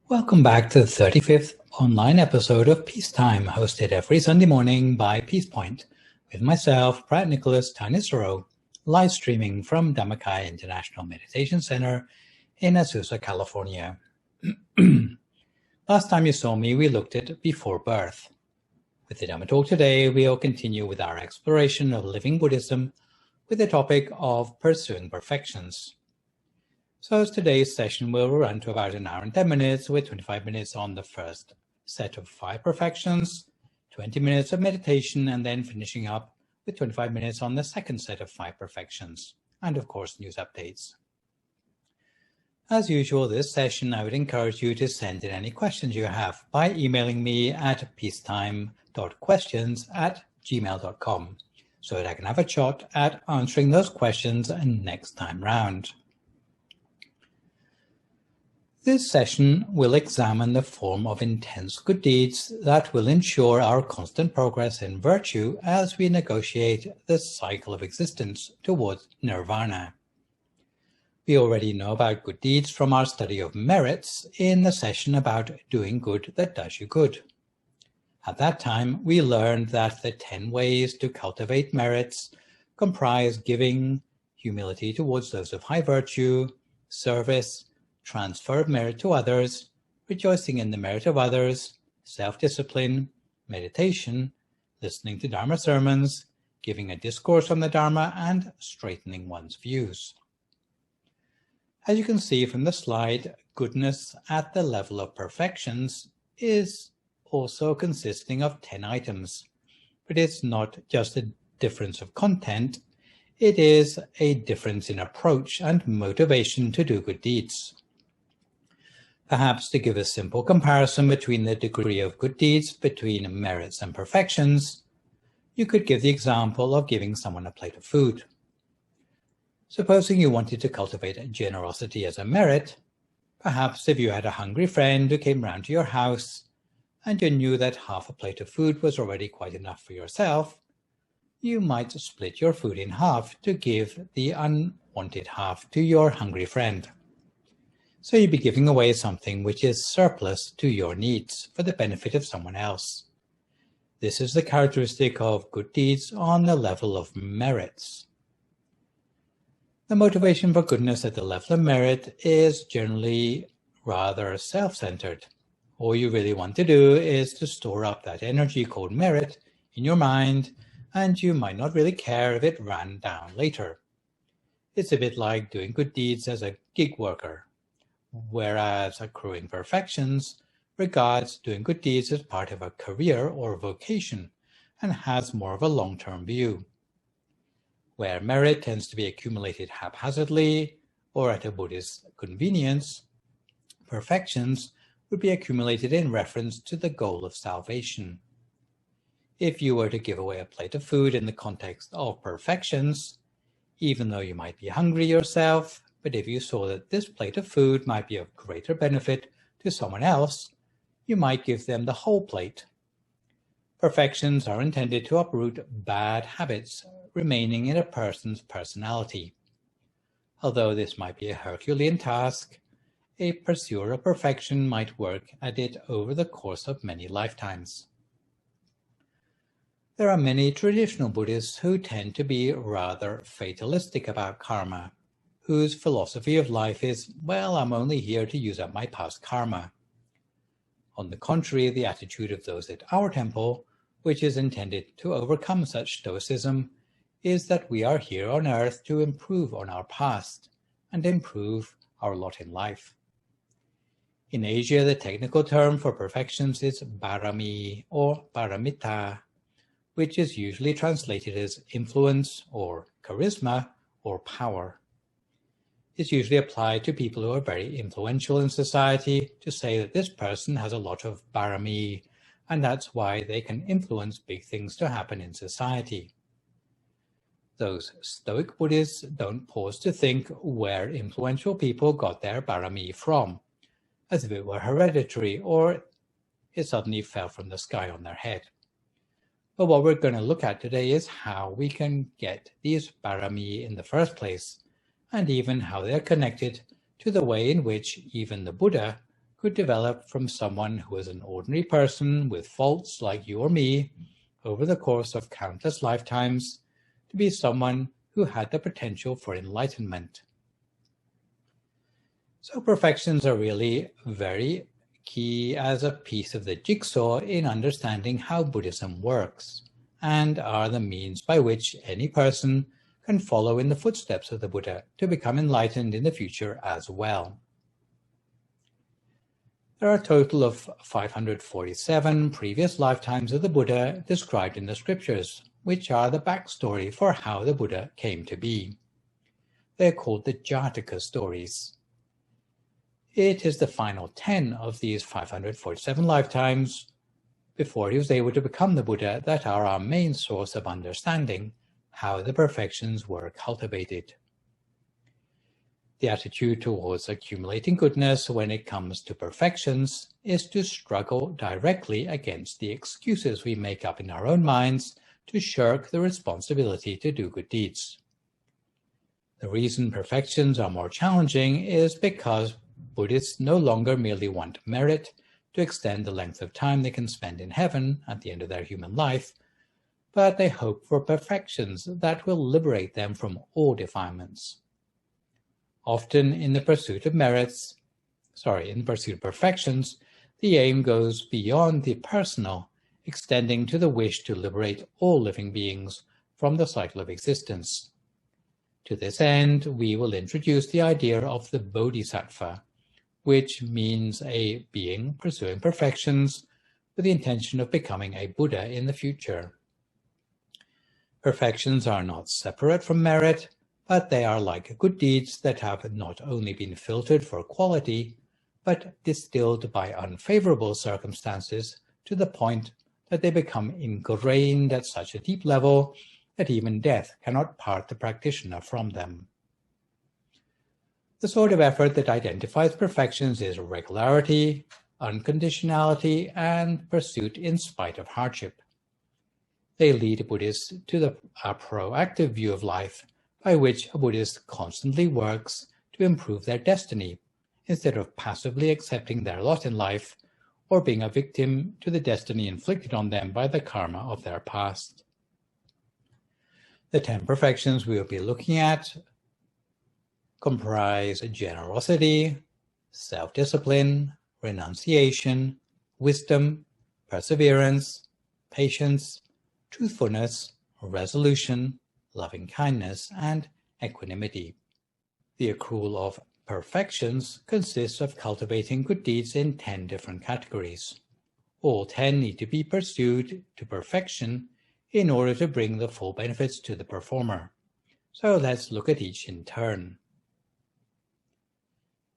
Welcome back to the 35th online episode of Peacetime, hosted every Sunday morning by PeacePoint, with myself, Phra Nicholas Thanissaro, live streaming from Dhamma International Meditation Center in Azusa, California. Last time you saw me, we looked at before birth. With the Dhamma talk today, we'll continue with our exploration of living Buddhism with the topic of pursuing perfections. So today's session will run to about an hour and 10 minutes, with 25 minutes on the first set of 5 perfections, 20 minutes of meditation, and then finishing up with 25 minutes on the second set of 5 perfections, and of course news updates. As usual, this session I would encourage you to send in any questions you have by emailing me at peacetime.questions@gmail.com so that I can have a shot at answering those questions next time round. This session will examine the form of intense good deeds that will ensure our constant progress in virtue as we negotiate the cycle of existence towards nirvana. We already know about good deeds from our study of merits in the session about doing good that does you good. At that time, we learned that the 10 ways to cultivate merits comprise giving, humility towards those of high virtue, service, transfer of merit to others, rejoicing in the merit of others, self-discipline, meditation, listening to Dharma sermons, giving a discourse on the Dharma, and straightening one's views. As you can see from the slide, goodness at the level of perfections is also consisting of 10 items, but it's not just a difference of content, it is a difference in approach and motivation to do good deeds. Perhaps to give a simple comparison between the degree of good deeds between merits and perfections, you could give the example of giving someone a plate of food. Supposing you wanted to cultivate generosity as a merit, perhaps if you had a hungry friend who came round to your house and you knew that half a plate of food was already quite enough for yourself, you might split your food in half to give the unwanted half to your hungry friend. So you'd be giving away something which is surplus to your needs for the benefit of someone else. This is the characteristic of good deeds on the level of merits. The motivation for goodness at the level of merit is generally rather self-centered. All you really want to do is to store up that energy called merit in your mind, and you might not really care if it ran down later. It's a bit like doing good deeds as a gig worker, whereas accruing perfections regards doing good deeds as part of a career or vocation and has more of a long-term view. Where merit tends to be accumulated haphazardly or at a Buddhist convenience, perfections would be accumulated in reference to the goal of salvation. If you were to give away a plate of food in the context of perfections, even though you might be hungry yourself, but if you saw that this plate of food might be of greater benefit to someone else, you might give them the whole plate. Perfections are intended to uproot bad habits remaining in a person's personality. Although this might be a Herculean task, a pursuer of perfection might work at it over the course of many lifetimes. There are many traditional Buddhists who tend to be rather fatalistic about karma, whose philosophy of life is, well, I'm only here to use up my past karma. On the contrary, the attitude of those at our temple, which is intended to overcome such stoicism, is that we are here on earth to improve on our past and improve our lot in life. In Asia, the technical term for perfections is barami or paramita, which is usually translated as influence or charisma or power. It's usually applied to people who are very influential in society to say that this person has a lot of barami, and that's why they can influence big things to happen in society. Those Stoic Buddhists don't pause to think where influential people got their barami from, as if it were hereditary or it suddenly fell from the sky on their head. But what we're going to look at today is how we can get these barami in the first place, and even how they're connected to the way in which even the Buddha could develop from someone who is an ordinary person with faults like you or me over the course of countless lifetimes to be someone who had the potential for enlightenment. So perfections are really very key as a piece of the jigsaw in understanding how Buddhism works, and are the means by which any person can follow in the footsteps of the Buddha to become enlightened in the future as well. There are a total of 547 previous lifetimes of the Buddha described in the scriptures, which are the backstory for how the Buddha came to be. They are called the Jataka stories. It is the final 10 of these 547 lifetimes before he was able to become the Buddha that are our main source of understanding how the perfections were cultivated. The attitude towards accumulating goodness when it comes to perfections is to struggle directly against the excuses we make up in our own minds to shirk the responsibility to do good deeds. The reason perfections are more challenging is because Buddhists no longer merely want merit to extend the length of time they can spend in heaven at the end of their human life, but they hope for perfections that will liberate them from all defilements. Often in the pursuit of perfections, the aim goes beyond the personal, extending to the wish to liberate all living beings from the cycle of existence. To this end, we will introduce the idea of the Bodhisattva, which means a being pursuing perfections with the intention of becoming a Buddha in the future. Perfections are not separate from merit, but they are like good deeds that have not only been filtered for quality, but distilled by unfavorable circumstances to the point that they become ingrained at such a deep level that even death cannot part the practitioner from them. The sort of effort that identifies perfections is regularity, unconditionality, and pursuit in spite of hardship. They lead Buddhists to a proactive view of life, by which a Buddhist constantly works to improve their destiny, instead of passively accepting their lot in life or being a victim to the destiny inflicted on them by the karma of their past. The 10 perfections we will be looking at comprise generosity, self-discipline, renunciation, wisdom, perseverance, patience, truthfulness, resolution, loving-kindness, and equanimity. The accrual of perfections consists of cultivating good deeds in 10 different categories. All 10 need to be pursued to perfection in order to bring the full benefits to the performer. So let's look at each in turn.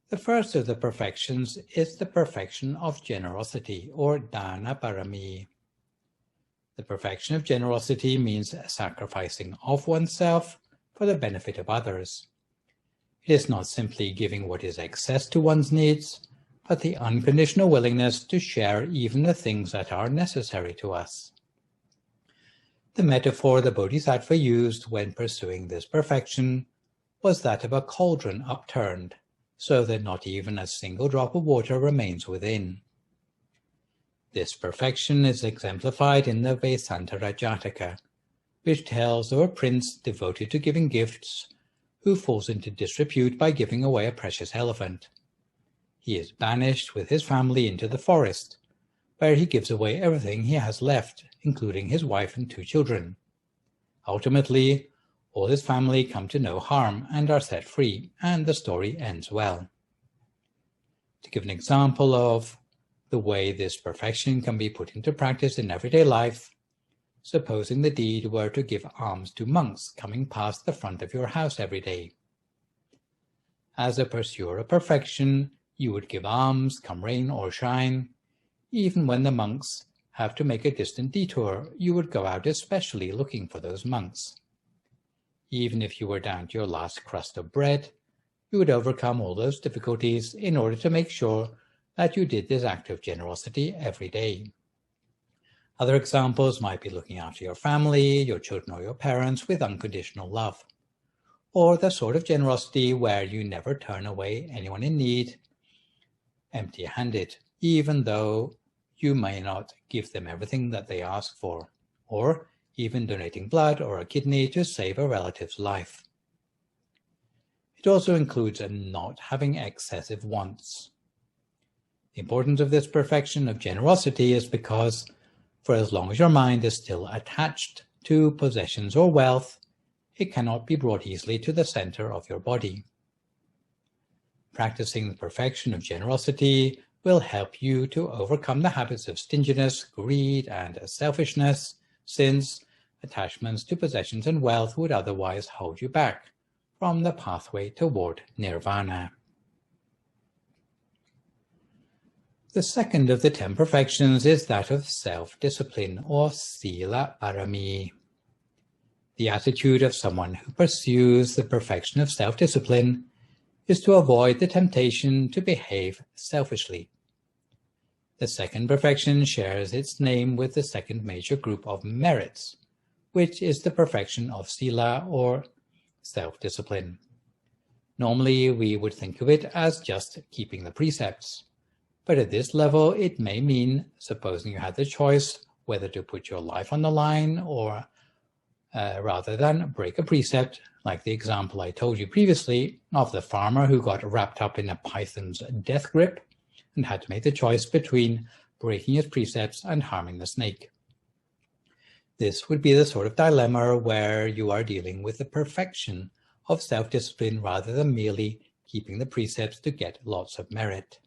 The first of the perfections is the perfection of generosity, or dana parami. The perfection of generosity means sacrificing of oneself for the benefit of others. It is not simply giving what is excess to one's needs, but the unconditional willingness to share even the things that are necessary to us. The metaphor the Bodhisattva used when pursuing this perfection was that of a cauldron upturned, so that not even a single drop of water remains within. This perfection is exemplified in the Vesantara Jataka, which tells of a prince devoted to giving gifts who falls into disrepute by giving away a precious elephant. He is banished with his family into the forest, where he gives away everything he has left, including his wife and 2 children. Ultimately, all his family come to no harm and are set free, and the story ends well. To give an example of the way this perfection can be put into practice in everyday life, supposing the deed were to give alms to monks coming past the front of your house every day. As a pursuer of perfection, you would give alms, come rain or shine. Even when the monks have to make a distant detour, you would go out especially looking for those monks. Even if you were down to your last crust of bread, you would overcome all those difficulties in order to make sure that you did this act of generosity every day. Other examples might be looking after your family, your children or your parents with unconditional love, or the sort of generosity where you never turn away anyone in need, empty-handed, even though you may not give them everything that they ask for, or even donating blood or a kidney to save a relative's life. It also includes not having excessive wants. The importance of this perfection of generosity is because for as long as your mind is still attached to possessions or wealth, it cannot be brought easily to the center of your body. Practicing the perfection of generosity will help you to overcome the habits of stinginess, greed, and selfishness, since attachments to possessions and wealth would otherwise hold you back from the pathway toward nirvana. The second of the 10 perfections is that of self-discipline, or sila parami. The attitude of someone who pursues the perfection of self-discipline is to avoid the temptation to behave selfishly. The second perfection shares its name with the second major group of merits, which is the perfection of sila, or self-discipline. Normally, we would think of it as just keeping the precepts, but at this level, it may mean, supposing you had the choice whether to put your life on the line or rather than break a precept, like the example I told you previously of the farmer who got wrapped up in a python's death grip and had to make the choice between breaking his precepts and harming the snake. This would be the sort of dilemma where you are dealing with the perfection of self-discipline rather than merely keeping the precepts to get lots of merit.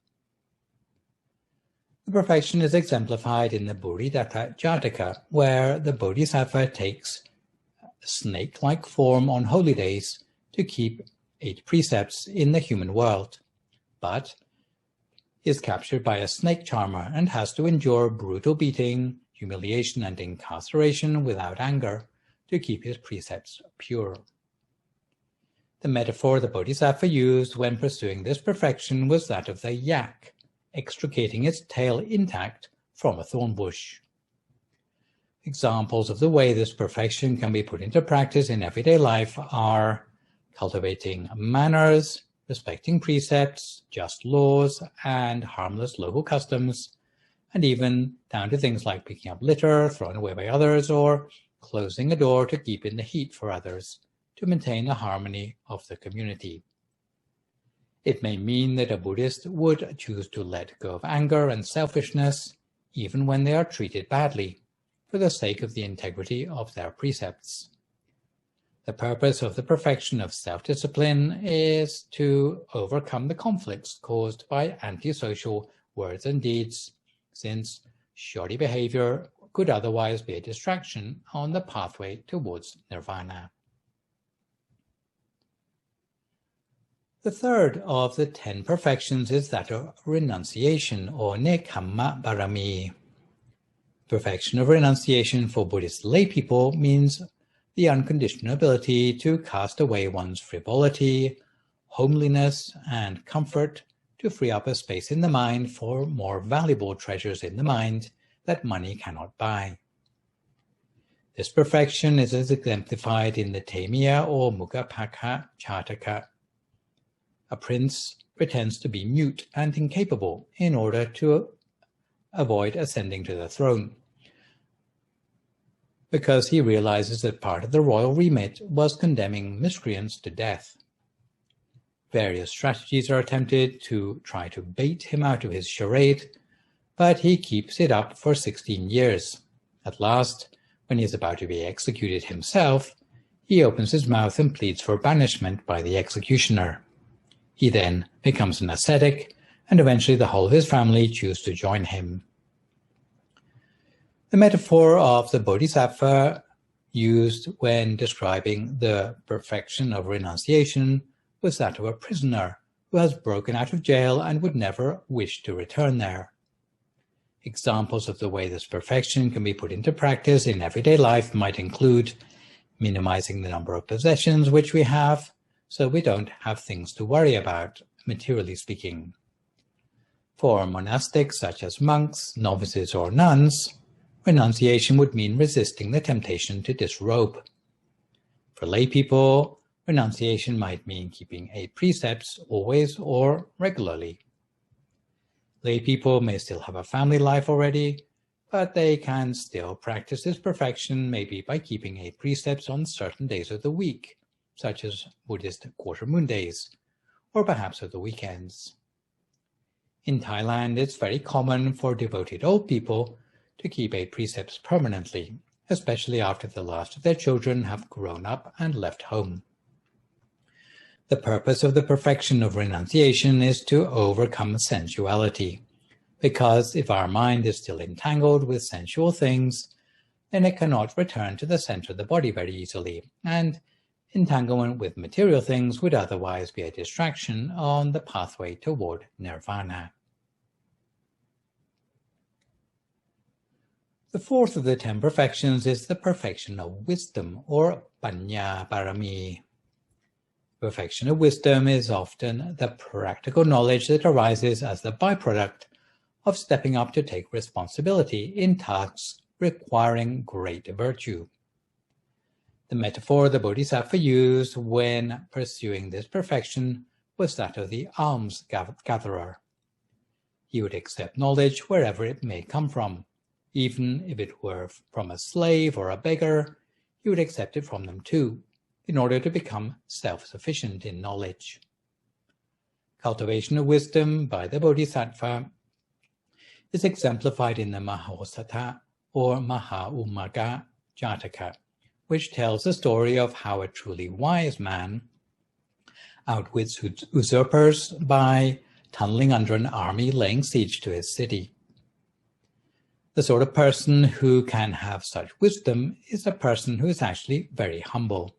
The perfection is exemplified in the Bodhisattva Jataka, where the Bodhisattva takes a snake-like form on holy days to keep 8 precepts in the human world, but is captured by a snake charmer and has to endure brutal beating, humiliation, and incarceration without anger to keep his precepts pure. The metaphor the Bodhisattva used when pursuing this perfection was that of the yak, extricating its tail intact from a thorn bush. Examples of the way this perfection can be put into practice in everyday life are cultivating manners, respecting precepts, just laws, and harmless local customs, and even down to things like picking up litter thrown away by others or closing a door to keep in the heat for others to maintain the harmony of the community. It may mean that a Buddhist would choose to let go of anger and selfishness, even when they are treated badly, for the sake of the integrity of their precepts. The purpose of the perfection of self-discipline is to overcome the conflicts caused by antisocial words and deeds, since shoddy behavior could otherwise be a distraction on the pathway towards nirvana. The third of the 10 perfections is that of renunciation, or nekkhamma parami. Perfection of renunciation for Buddhist lay people means the unconditional ability to cast away one's frivolity, homeliness, and comfort to free up a space in the mind for more valuable treasures in the mind that money cannot buy. This perfection is as exemplified in the Tamiya or Muggapakha Jataka. A prince pretends to be mute and incapable in order to avoid ascending to the throne, because he realizes that part of the royal remit was condemning miscreants to death. Various strategies are attempted to try to bait him out of his charade, but he keeps it up for 16 years. At last, when he is about to be executed himself, he opens his mouth and pleads for banishment by the executioner. He then becomes an ascetic, and eventually the whole of his family choose to join him. The metaphor of the Bodhisattva used when describing the perfection of renunciation was that of a prisoner who has broken out of jail and would never wish to return there. Examples of the way this perfection can be put into practice in everyday life might include minimizing the number of possessions which we have, so we don't have things to worry about, materially speaking. For monastics such as monks, novices, or nuns, renunciation would mean resisting the temptation to disrobe. For lay people, renunciation might mean keeping 8 precepts always or regularly. Lay people may still have a family life already, but they can still practice this perfection maybe by keeping 8 precepts on certain days of the week, such as Buddhist quarter moon days, or perhaps of the weekends. In Thailand, it's very common for devoted old people to keep 8 precepts permanently, especially after the last of their children have grown up and left home. The purpose of the perfection of renunciation is to overcome sensuality, because if our mind is still entangled with sensual things, then it cannot return to the center of the body very easily, and entanglement with material things would otherwise be a distraction on the pathway toward nirvana. The fourth of the 10 perfections is the perfection of wisdom, or Panya Parami. Perfection of wisdom is often the practical knowledge that arises as the byproduct of stepping up to take responsibility in tasks requiring great virtue. The metaphor the Bodhisattva used when pursuing this perfection was that of the alms gatherer. He would accept knowledge wherever it may come from. Even if it were from a slave or a beggar, he would accept it from them too, in order to become self-sufficient in knowledge. Cultivation of wisdom by the Bodhisattva is exemplified in the Mahosatha or Mahaumaga Jataka, which tells the story of how a truly wise man outwits usurpers by tunneling under an army laying siege to his city. The sort of person who can have such wisdom is a person who is actually very humble,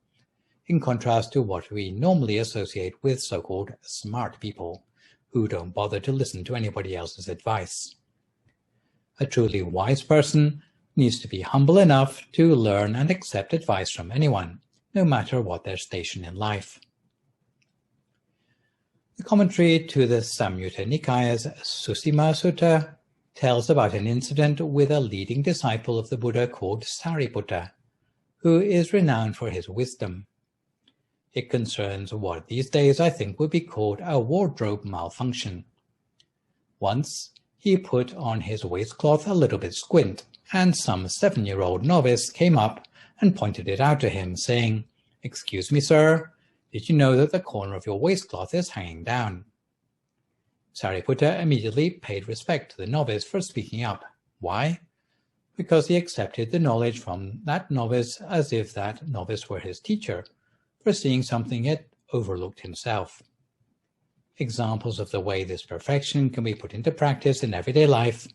in contrast to what we normally associate with so-called smart people, who don't bother to listen to anybody else's advice. A truly wise person needs to be humble enough to learn and accept advice from anyone, no matter what their station in life. The commentary to the Samyutta Nikaya's Susima Sutta tells about an incident with a leading disciple of the Buddha called Sariputta, who is renowned for his wisdom. It concerns what these days I think would be called a wardrobe malfunction. Once, he put on his waistcloth a little bit squint, and some 7-year-old novice came up and pointed it out to him, saying, "Excuse me, sir, did you know that the corner of your waistcloth is hanging down?" Sariputta immediately paid respect to the novice for speaking up. Why? Because he accepted the knowledge from that novice as if that novice were his teacher, for seeing something he had overlooked himself. Examples of the way this perfection can be put into practice in everyday life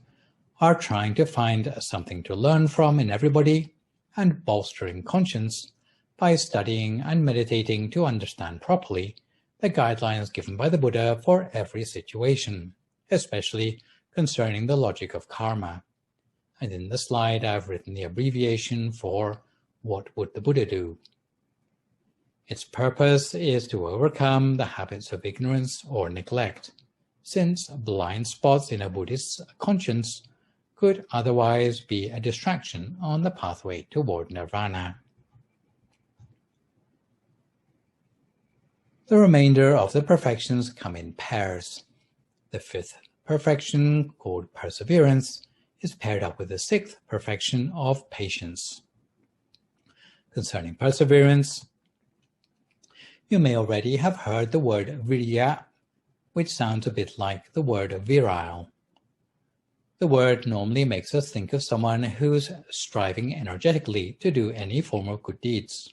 are trying to find something to learn from in everybody and bolstering conscience by studying and meditating to understand properly the guidelines given by the Buddha for every situation, especially concerning the logic of karma. And in the slide, I've written the abbreviation for "What would the Buddha do?" Its purpose is to overcome the habits of ignorance or neglect, since blind spots in a Buddhist's conscience could otherwise be a distraction on the pathway toward nirvana. The remainder of the perfections come in pairs. The 5th perfection, called perseverance, is paired up with the 6th perfection of patience. Concerning perseverance, you may already have heard the word virya, which sounds a bit like the word virile. The word normally makes us think of someone who's striving energetically to do any form of good deeds.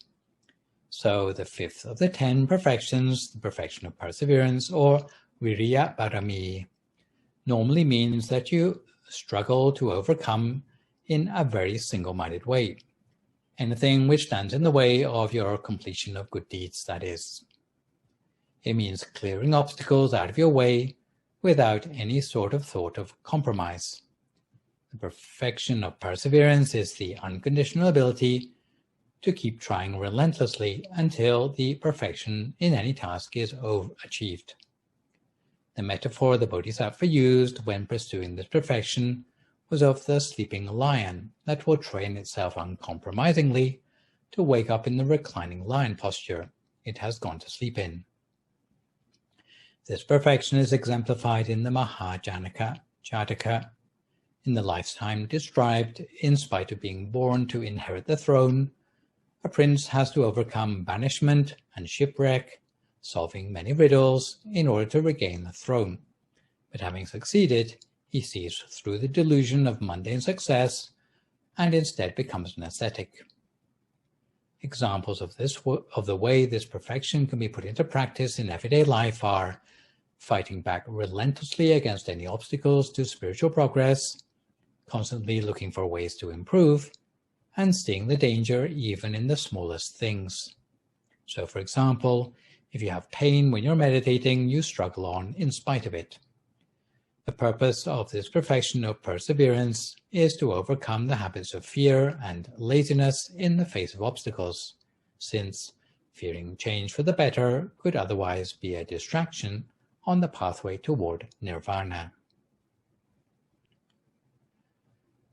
So the 5th of the 10 perfections, the perfection of perseverance, or virya parami, normally means that you struggle to overcome in a very single-minded way anything which stands in the way of your completion of good deeds, that is. It means clearing obstacles out of your way without any sort of thought of compromise. The perfection of perseverance is the unconditional ability to keep trying relentlessly until the perfection in any task is achieved. The metaphor the Bodhisattva used when pursuing this perfection was of the sleeping lion that will train itself uncompromisingly to wake up in the reclining lion posture it has gone to sleep in. This perfection is exemplified in the Mahājanaka Jataka. In the lifetime described, in spite of being born to inherit the throne, a prince has to overcome banishment and shipwreck, solving many riddles in order to regain the throne. But having succeeded, he sees through the delusion of mundane success and instead becomes an ascetic. Examples of the way this perfection can be put into practice in everyday life are fighting back relentlessly against any obstacles to spiritual progress, constantly looking for ways to improve, and seeing the danger even in the smallest things. So, for example, if you have pain when you're meditating, you struggle on in spite of it. The purpose of this perfection of perseverance is to overcome the habits of fear and laziness in the face of obstacles, since fearing change for the better could otherwise be a distraction on the pathway toward nirvana.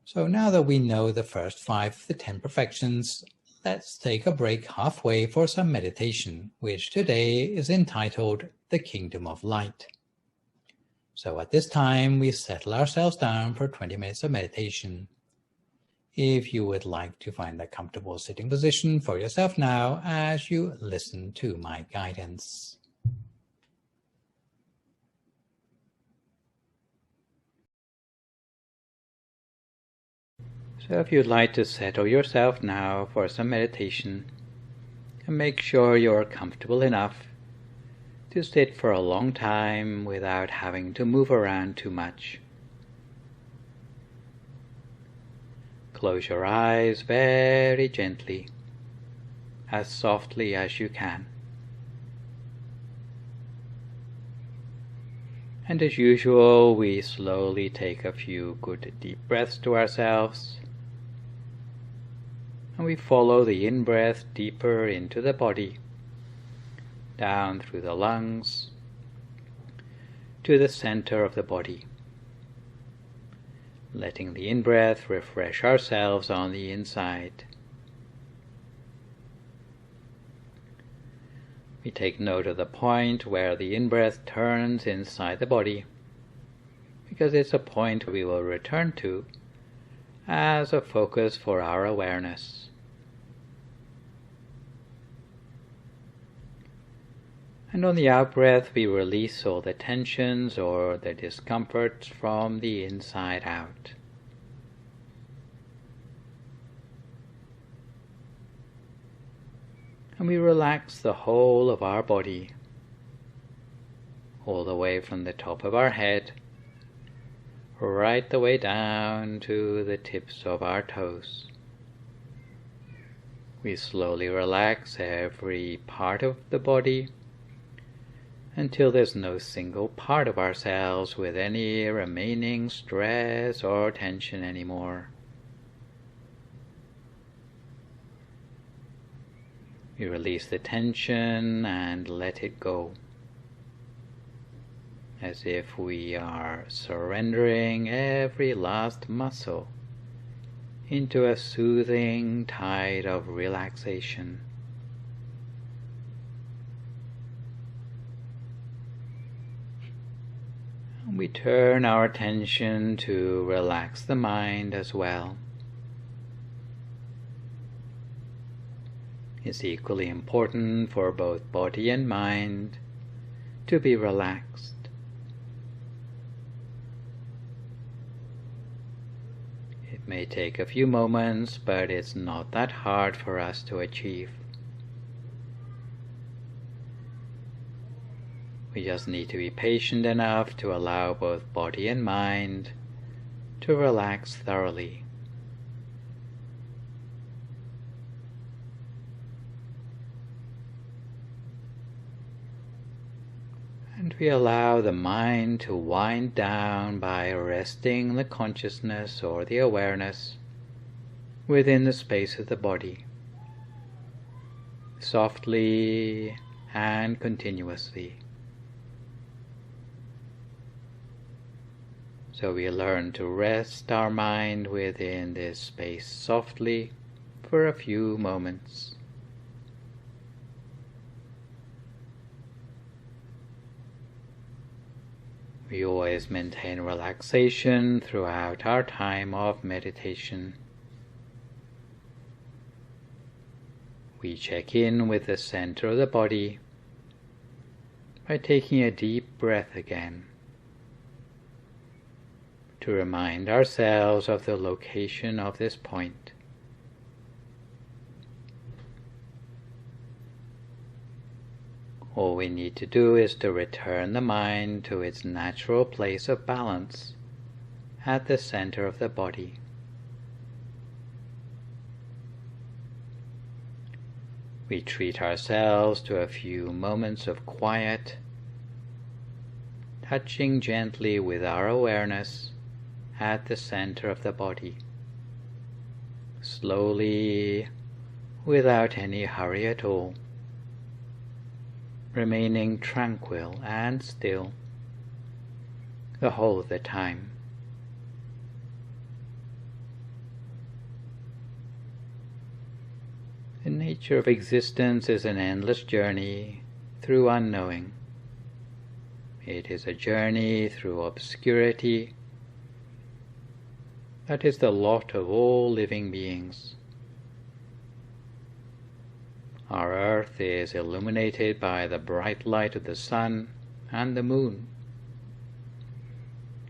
So now that we know the first 5 of the 10 perfections, let's take a break halfway for some meditation, which today is entitled The Kingdom of Light. So at this time, we settle ourselves down for 20 minutes of meditation. If you would like to find a comfortable sitting position for yourself now as you listen to my guidance. So if you'd like to settle yourself now for some meditation, and make sure you're comfortable enough to sit for a long time without having to move around too much. Close your eyes very gently, as softly as you can. And as usual, we slowly take a few good deep breaths to ourselves, and we follow the in-breath deeper into the body, down through the lungs, to the center of the body, letting the in-breath refresh ourselves on the inside. We take note of the point where the in-breath turns inside the body, because it's a point we will return to as a focus for our awareness. And on the out-breath, we release all the tensions or the discomforts from the inside out. And we relax the whole of our body, all the way from the top of our head, right the way down to the tips of our toes. We slowly relax every part of the body, until there's no single part of ourselves with any remaining stress or tension anymore. We release the tension and let it go, as if we are surrendering every last muscle into a soothing tide of relaxation. We turn our attention to relax the mind as well. It's equally important for both body and mind to be relaxed. It may take a few moments, but it's not that hard for us to achieve. We just need to be patient enough to allow both body and mind to relax thoroughly. And we allow the mind to wind down by resting the consciousness or the awareness within the space of the body, softly and continuously. So we learn to rest our mind within this space softly for a few moments. We always maintain relaxation throughout our time of meditation. We check in with the center of the body by taking a deep breath again, to remind ourselves of the location of this point. All we need to do is to return the mind to its natural place of balance at the center of the body. We treat ourselves to a few moments of quiet, touching gently with our awareness at the center of the body, slowly, without any hurry at all, remaining tranquil and still the whole of the time. The nature of existence is an endless journey through unknowing. It is a journey through obscurity that is the lot of all living beings. Our earth is illuminated by the bright light of the sun and the moon.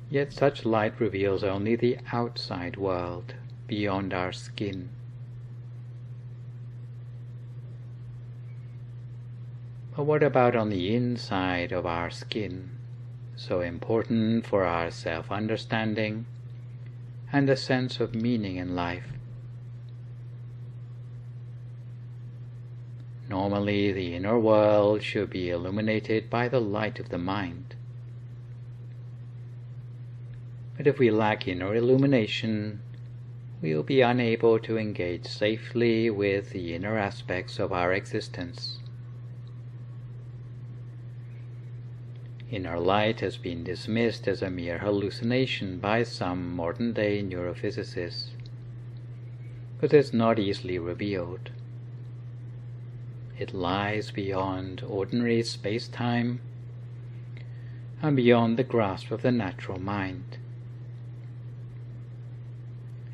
Yet such light reveals only the outside world, beyond our skin. But what about on the inside of our skin, so important for our self-understanding and a sense of meaning in life? Normally, the inner world should be illuminated by the light of the mind. But if we lack inner illumination, we will be unable to engage safely with the inner aspects of our existence. Inner light has been dismissed as a mere hallucination by some modern-day neurophysicists, but is not easily revealed. It lies beyond ordinary space-time and beyond the grasp of the natural mind.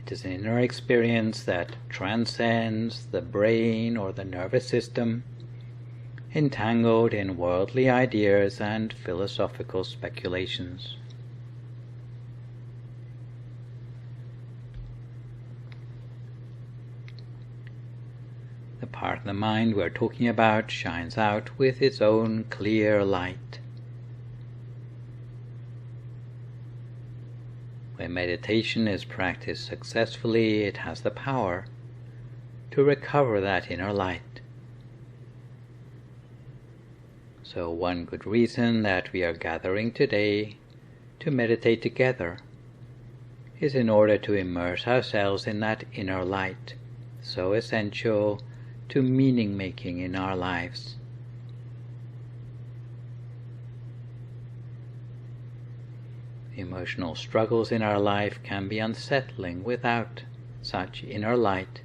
It is an inner experience that transcends the brain or the nervous system, entangled in worldly ideas and philosophical speculations. The part of the mind we're talking about shines out with its own clear light. When meditation is practiced successfully, it has the power to recover that inner light. So one good reason that we are gathering today to meditate together is in order to immerse ourselves in that inner light, so essential to meaning-making in our lives. Emotional struggles in our life can be unsettling without such inner light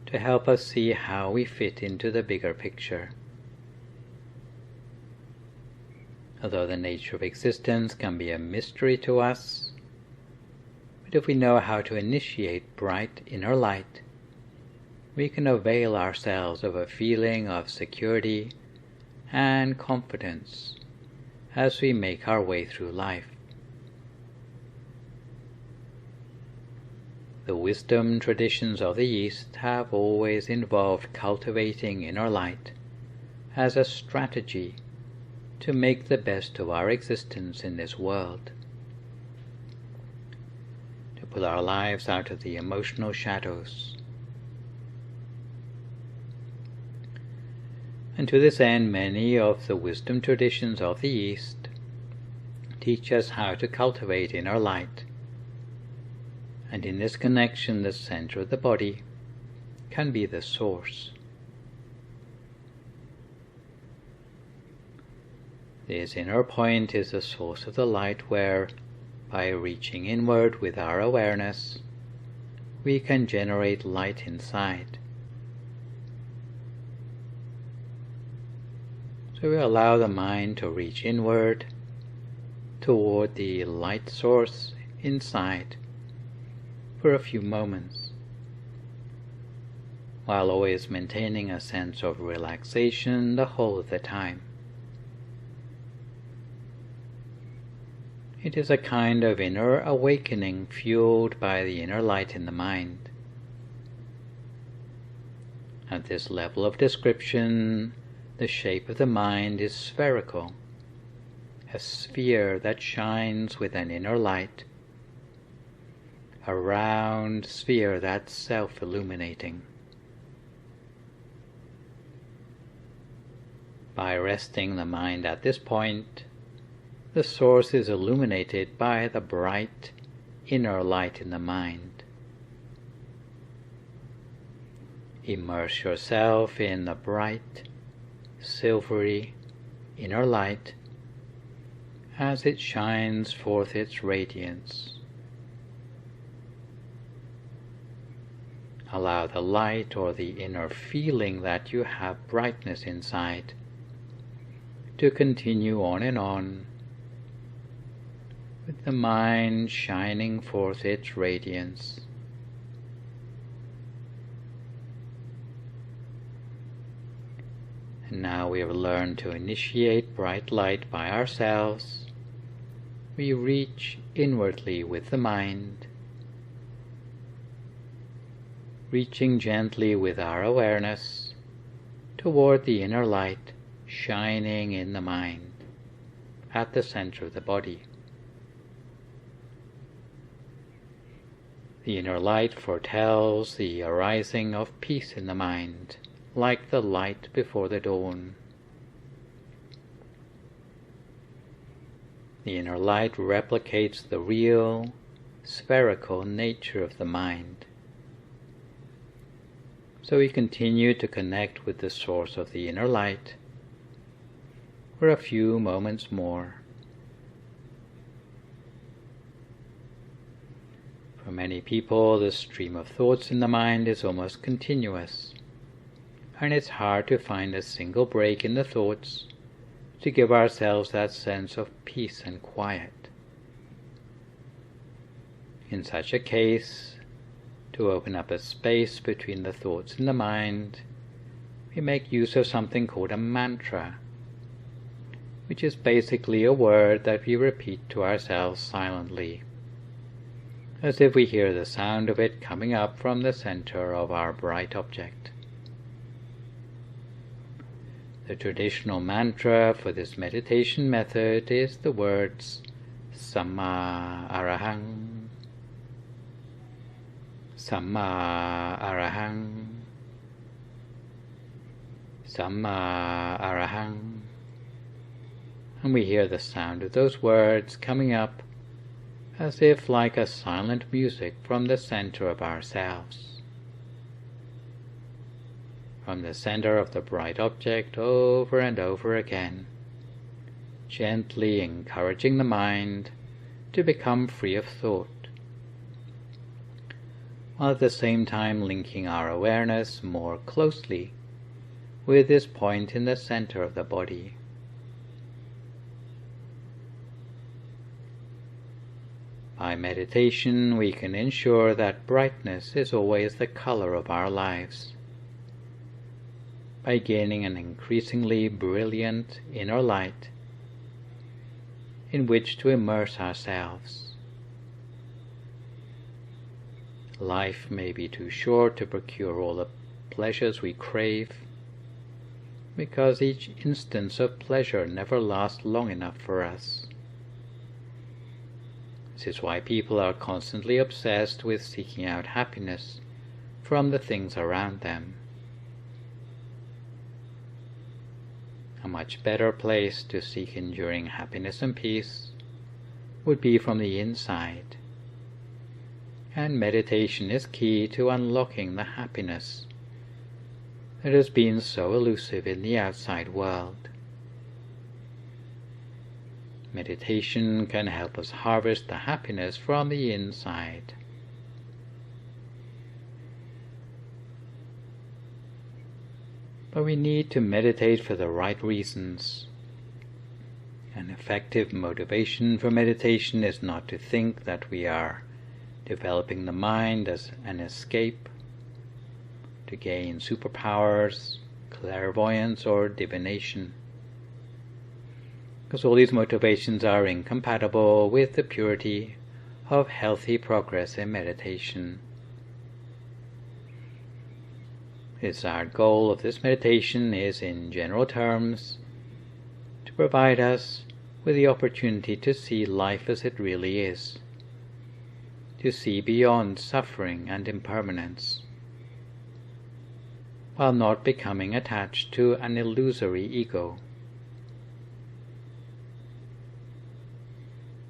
to help us see how we fit into the bigger picture. Although the nature of existence can be a mystery to us, but if we know how to initiate bright inner light, we can avail ourselves of a feeling of security and confidence as we make our way through life. The wisdom traditions of the East have always involved cultivating inner light as a strategy to make the best of our existence in this world, to pull our lives out of the emotional shadows. And to this end, many of the wisdom traditions of the East teach us how to cultivate inner light. And in this connection, the center of the body can be the source. This inner point is the source of the light where, by reaching inward with our awareness, we can generate light inside. So we allow the mind to reach inward, toward the light source inside for a few moments, while always maintaining a sense of relaxation the whole of the time. It is a kind of inner awakening fueled by the inner light in the mind. At this level of description, the shape of the mind is spherical, a sphere that shines with an inner light, a round sphere that's self-illuminating. By resting the mind at this point, the source is illuminated by the bright inner light in the mind. Immerse yourself in the bright, silvery inner light as it shines forth its radiance. Allow the light or the inner feeling that you have brightness inside to continue on and on, with the mind shining forth its radiance. And now we have learned to initiate bright light by ourselves. We reach inwardly with the mind, reaching gently with our awareness toward the inner light shining in the mind at the center of the body. The inner light foretells the arising of peace in the mind, like the light before the dawn. The inner light replicates the real, spherical nature of the mind. So we continue to connect with the source of the inner light for a few moments more. For many people, the stream of thoughts in the mind is almost continuous, and it's hard to find a single break in the thoughts to give ourselves that sense of peace and quiet. In such a case, to open up a space between the thoughts in the mind, we make use of something called a mantra, which is basically a word that we repeat to ourselves silently, as if we hear the sound of it coming up from the center of our bright object. The traditional mantra for this meditation method is the words Samma Arahang, Samma Arahang, Samma Arahang. And we hear the sound of those words coming up as if like a silent music from the center of ourselves. From the center of the bright object over and over again, gently encouraging the mind to become free of thought, while at the same time linking our awareness more closely with this point in the center of the body. By meditation, we can ensure that brightness is always the color of our lives, by gaining an increasingly brilliant inner light in which to immerse ourselves. Life may be too short to procure all the pleasures we crave, because each instance of pleasure never lasts long enough for us. This is why people are constantly obsessed with seeking out happiness from the things around them. A much better place to seek enduring happiness and peace would be from the inside, and meditation is key to unlocking the happiness that has been so elusive in the outside world. Meditation can help us harvest the happiness from the inside. But we need to meditate for the right reasons. An effective motivation for meditation is not to think that we are developing the mind as an escape, to gain superpowers, clairvoyance, or divination, because all these motivations are incompatible with the purity of healthy progress in meditation. The desired goal of this meditation is, in general terms, to provide us with the opportunity to see life as it really is, to see beyond suffering and impermanence, while not becoming attached to an illusory ego.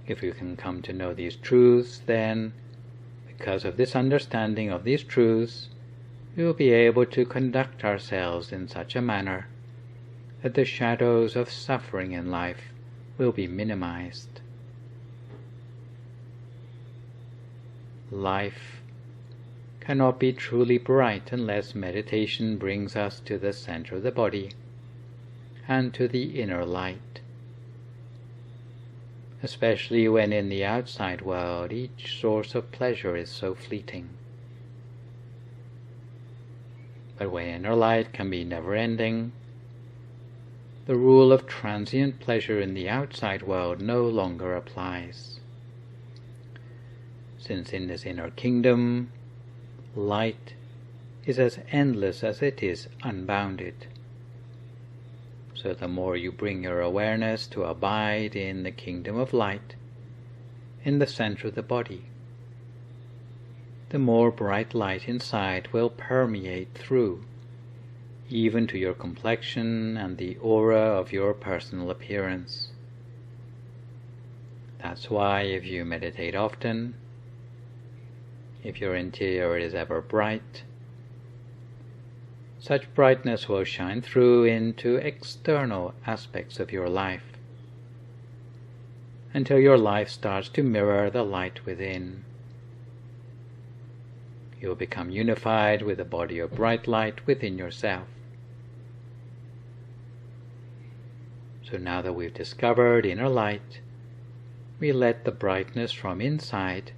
If we can come to know these truths, then, because of this understanding of these truths, we will be able to conduct ourselves in such a manner that the shadows of suffering in life will be minimized. Life cannot be truly bright unless meditation brings us to the center of the body and to the inner light, especially when in the outside world each source of pleasure is so fleeting. But when inner light can be never-ending, the rule of transient pleasure in the outside world no longer applies. Since in this inner kingdom, light is as endless as it is unbounded. So the more you bring your awareness to abide in the kingdom of light, in the center of the body, the more bright light inside will permeate through, even to your complexion and the aura of your personal appearance. That's why if you meditate often, if your interior is ever bright, such brightness will shine through into external aspects of your life, until your life starts to mirror the light within. You will become unified with the body of bright light within yourself. So now that we've discovered inner light, we let the brightness from inside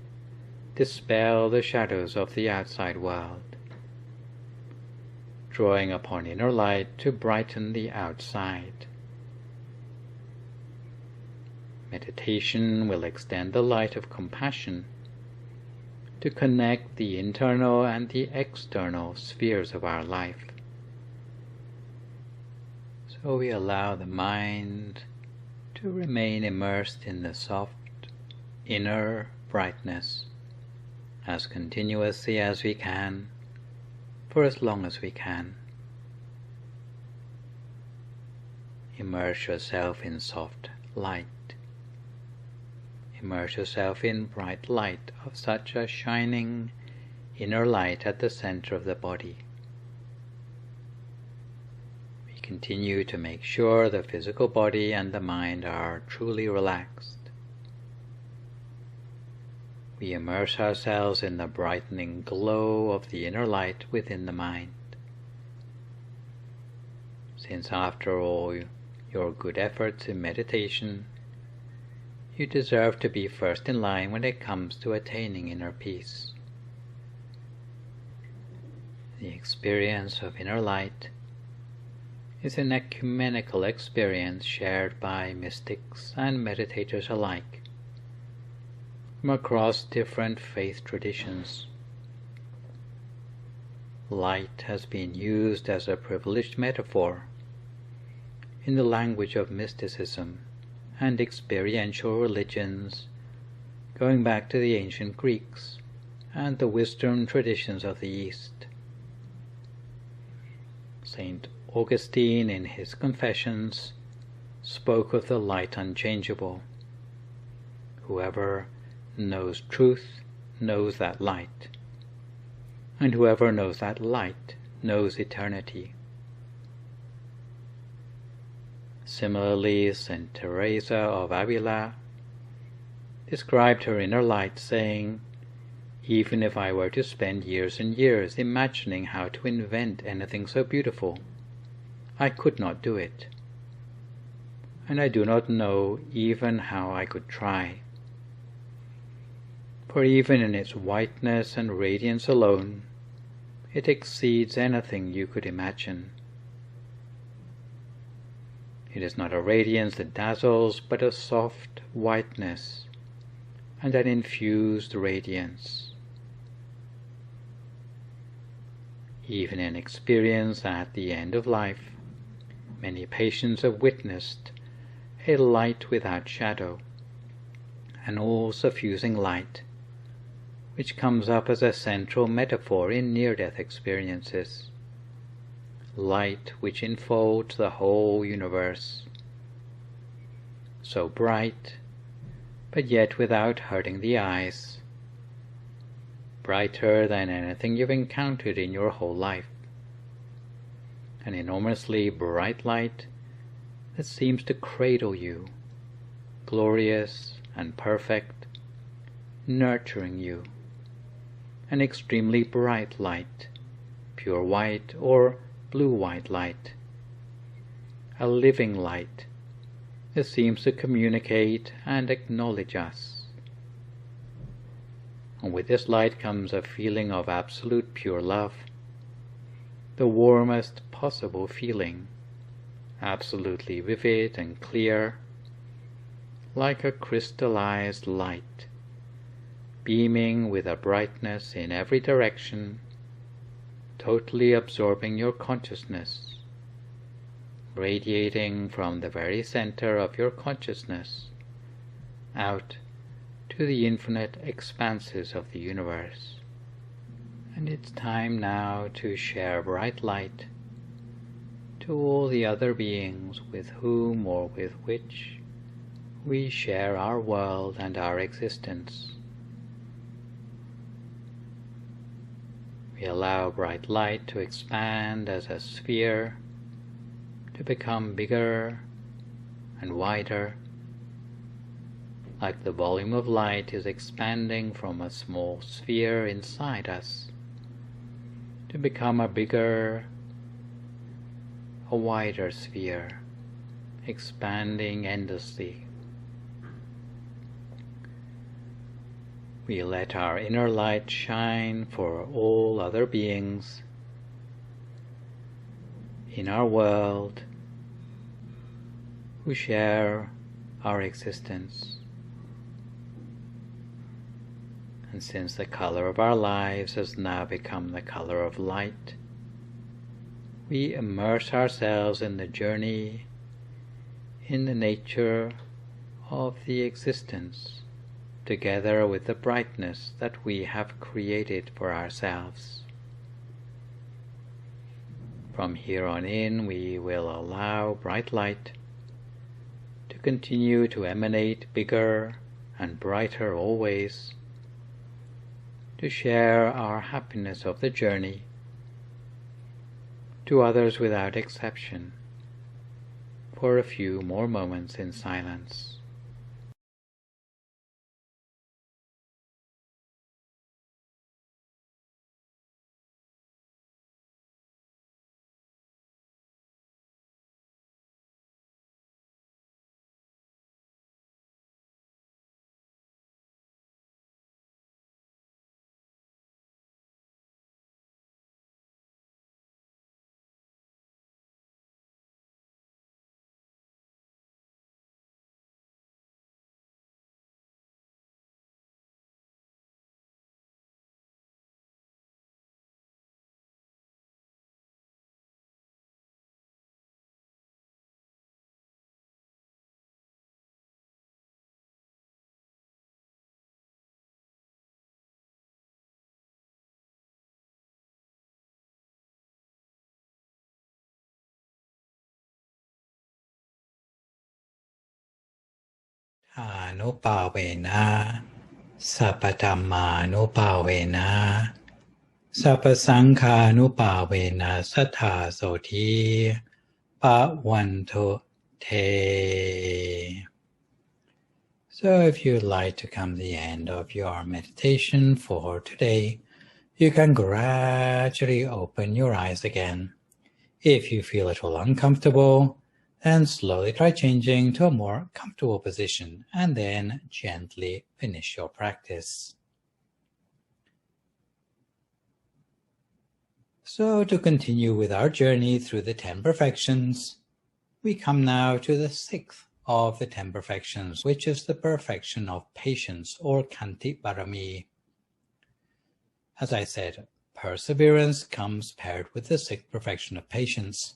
dispel the shadows of the outside world, drawing upon inner light to brighten the outside. Meditation will extend the light of compassion to connect the internal and the external spheres of our life. So we allow the mind to remain immersed in the soft inner brightness as continuously as we can, for as long as we can. Immerse yourself in soft light. Immerse yourself in bright light of such a shining inner light at the center of the body. We continue to make sure the physical body and the mind are truly relaxed. We immerse ourselves in the brightening glow of the inner light within the mind. Since after all your good efforts in meditation, you deserve to be first in line when it comes to attaining inner peace. The experience of inner light is an ecumenical experience shared by mystics and meditators alike from across different faith traditions. Light has been used as a privileged metaphor in the language of mysticism and experiential religions going back to the ancient Greeks and the wisdom traditions of the East. St. Augustine in his Confessions spoke of the light unchangeable. Whoever knows truth knows that light, and whoever knows that light knows eternity. Similarly, St. Teresa of Avila described her inner light, saying, "Even if I were to spend years and years imagining how to invent anything so beautiful, I could not do it. and I do not know even how I could try. For even in its whiteness and radiance alone, it exceeds anything you could imagine. It is not a radiance that dazzles, but a soft whiteness and an infused radiance. Even in experience at the end of life, many patients have witnessed a light without shadow, an all-suffusing light, which comes up as a central metaphor in near-death experiences. Light which enfolds the whole universe, so bright, but yet without hurting the eyes, brighter than anything you've encountered in your whole life, an enormously bright light that seems to cradle you, glorious and perfect, nurturing you, an extremely bright light, pure white or blue-white light, a living light that seems to communicate and acknowledge us. And with this light comes a feeling of absolute pure love, the warmest possible feeling, absolutely vivid and clear, like a crystallized light, beaming with a brightness in every direction, totally absorbing your consciousness, radiating from the very center of your consciousness out to the infinite expanses of the universe. And it's time now to share bright light to all the other beings with whom or with which we share our world and our existence. We allow bright light to expand as a sphere, to become bigger and wider, like the volume of light is expanding from a small sphere inside us, to become a bigger, a wider sphere, expanding endlessly. We let our inner light shine for all other beings in our world who share our existence. And since the color of our lives has now become the color of light, we immerse ourselves in the journey, in the nature of the existence, together with the brightness that we have created for ourselves. From here on in, we will allow bright light to continue to emanate bigger and brighter always, to share our happiness of the journey to others without exception, for a few more moments in silence. Anupavena, Sapatammanupavena, Sapasankhanupavena Sattha Soti Bhavantu Te. So if you'd like to come to the end of your meditation for today, you can gradually open your eyes again. If you feel at all uncomfortable, Then slowly try changing to a more comfortable position and then gently finish your practice. So to continue with our journey through the 10 perfections, we come now to the 6th of the 10 perfections, which is the perfection of patience, or Khanti Parami. As I said, perseverance comes paired with the 6th perfection of patience,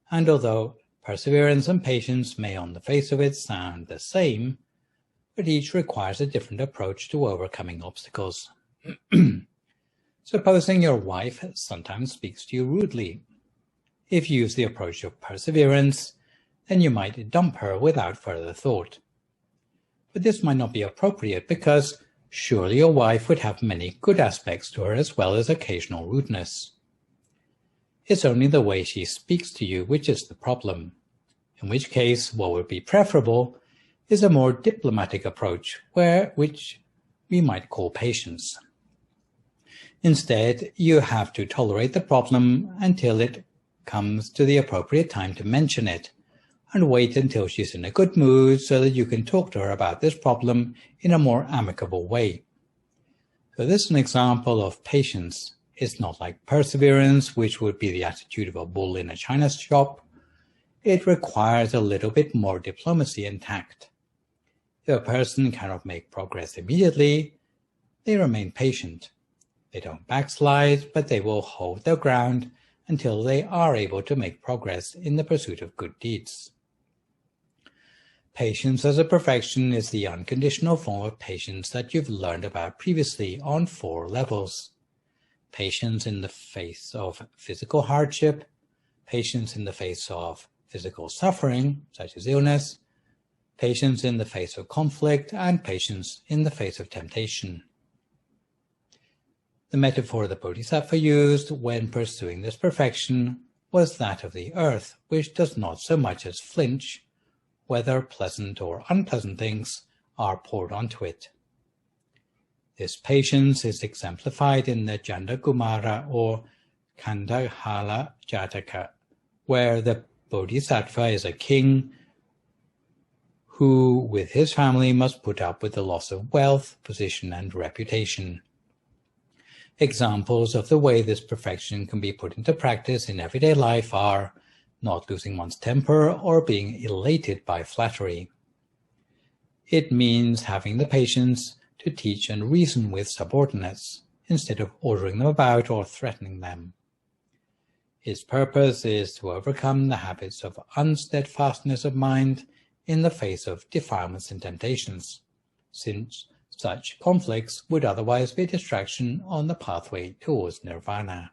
and although perseverance and patience may on the face of it sound the same, but each requires a different approach to overcoming obstacles. Supposing your wife sometimes speaks to you rudely. If you use the approach of perseverance, then you might dump her without further thought. But this might not be appropriate because surely your wife would have many good aspects to her as well as occasional rudeness. It's only the way she speaks to you which is the problem, in which case what would be preferable is a more diplomatic approach, which we might call patience. Instead, you have to tolerate the problem until it comes to the appropriate time to mention it, and wait until she's in a good mood so that you can talk to her about this problem in a more amicable way. So this is an example of patience. It's not like perseverance, which would be the attitude of a bull in a china shop. It requires a little bit more diplomacy and tact. If a person cannot make progress immediately, they remain patient. They don't backslide, but they will hold their ground until they are able to make progress in the pursuit of good deeds. Patience as a perfection is the unconditional form of patience that you've learned about previously on 4 levels. Patience in the face of physical hardship, patience in the face of physical suffering, such as illness, patience in the face of conflict, and patience in the face of temptation. The metaphor the Bodhisattva used when pursuing this perfection was that of the earth, which does not so much as flinch whether pleasant or unpleasant things are poured onto it. This patience is exemplified in the Janda Kumara or Kandhala Jataka, where the Bodhisattva is a king who, with his family, must put up with the loss of wealth, position, and reputation. Examples of the way this perfection can be put into practice in everyday life are not losing one's temper or being elated by flattery. It means having the patience to teach and reason with subordinates, instead of ordering them about or threatening them. Its purpose is to overcome the habits of unsteadfastness of mind in the face of defilements and temptations, since such conflicts would otherwise be a distraction on the pathway towards nirvana.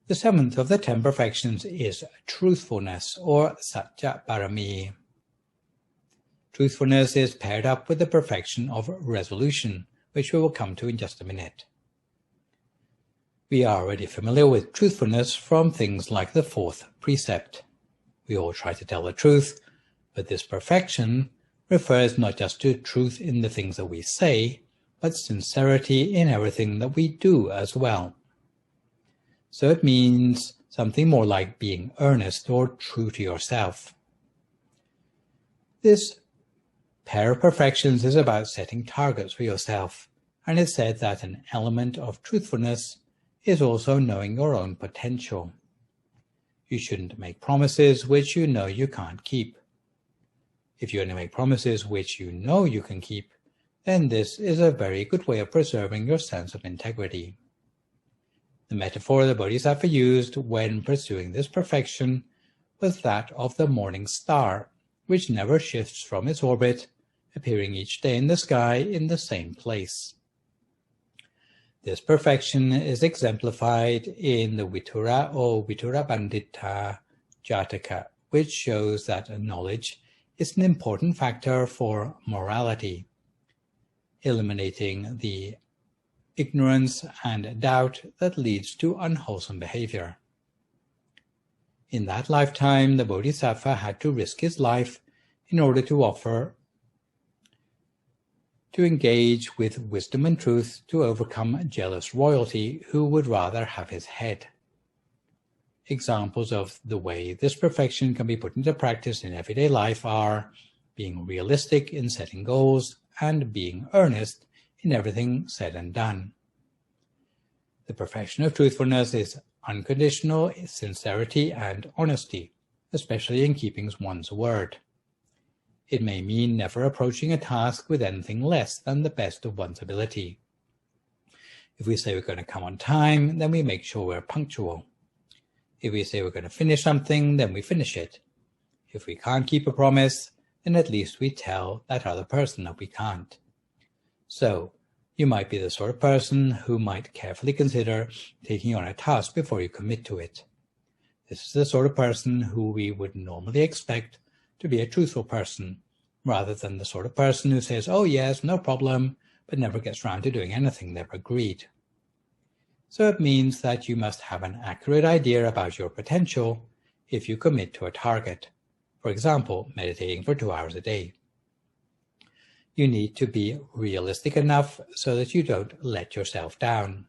The 7th of the 10 perfections is truthfulness, or Satya Parami. Truthfulness is paired up with the perfection of resolution, which we will come to in just a minute. We are already familiar with truthfulness from things like the 4th precept. We all try to tell the truth, but this perfection refers not just to truth in the things that we say, but sincerity in everything that we do as well. So it means something more like being earnest or true to yourself. This pair of perfections is about setting targets for yourself, and it's said that an element of truthfulness is also knowing your own potential. You shouldn't make promises which you know you can't keep. If you only make promises which you know you can keep, then this is a very good way of preserving your sense of integrity. The metaphor the Bodhisattva used when pursuing this perfection was that of the morning star, which never shifts from its orbit, appearing each day in the sky in the same place. This perfection is exemplified in the Vitura or Vitura Bandita Jataka, which shows that knowledge is an important factor for morality, eliminating the ignorance and doubt that leads to unwholesome behavior. In that lifetime, the Bodhisattva had to risk his life in order to engage with wisdom and truth to overcome jealous royalty who would rather have his head. Examples of the way this perfection can be put into practice in everyday life are being realistic in setting goals and being earnest in everything said and done. The perfection of truthfulness is unconditional sincerity and honesty, especially in keeping one's word. It may mean never approaching a task with anything less than the best of one's ability. If we say we're going to come on time, then we make sure we're punctual. If we say we're going to finish something, then we finish it. If we can't keep a promise, then at least we tell that other person that we can't. So, you might be the sort of person who might carefully consider taking on a task before you commit to it. This is the sort of person who we would normally expect to be a truthful person, rather than the sort of person who says, "Oh yes, no problem," but never gets round to doing anything they've agreed. So it means that you must have an accurate idea about your potential if you commit to a target. For example, meditating for 2 hours a day. You need to be realistic enough so that you don't let yourself down.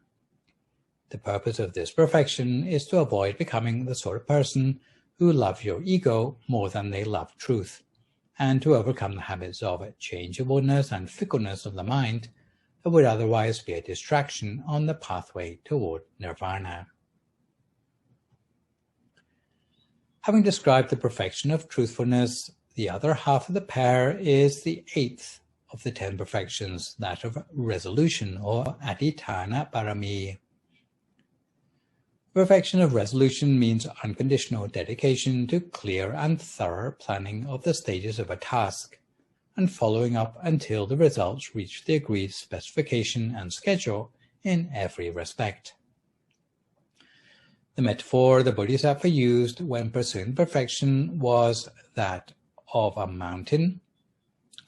The purpose of this perfection is to avoid becoming the sort of person who love your ego more than they love truth, and to overcome the habits of changeableness and fickleness of the mind that would otherwise be a distraction on the pathway toward nirvana. Having described the perfection of truthfulness, the other half of the pair is the 8th of the 10 perfections, that of resolution, or adhitthana parami. Perfection of resolution means unconditional dedication to clear and thorough planning of the stages of a task, and following up until the results reach the agreed specification and schedule in every respect. The metaphor the Bodhisattva used when pursuing perfection was that of a mountain,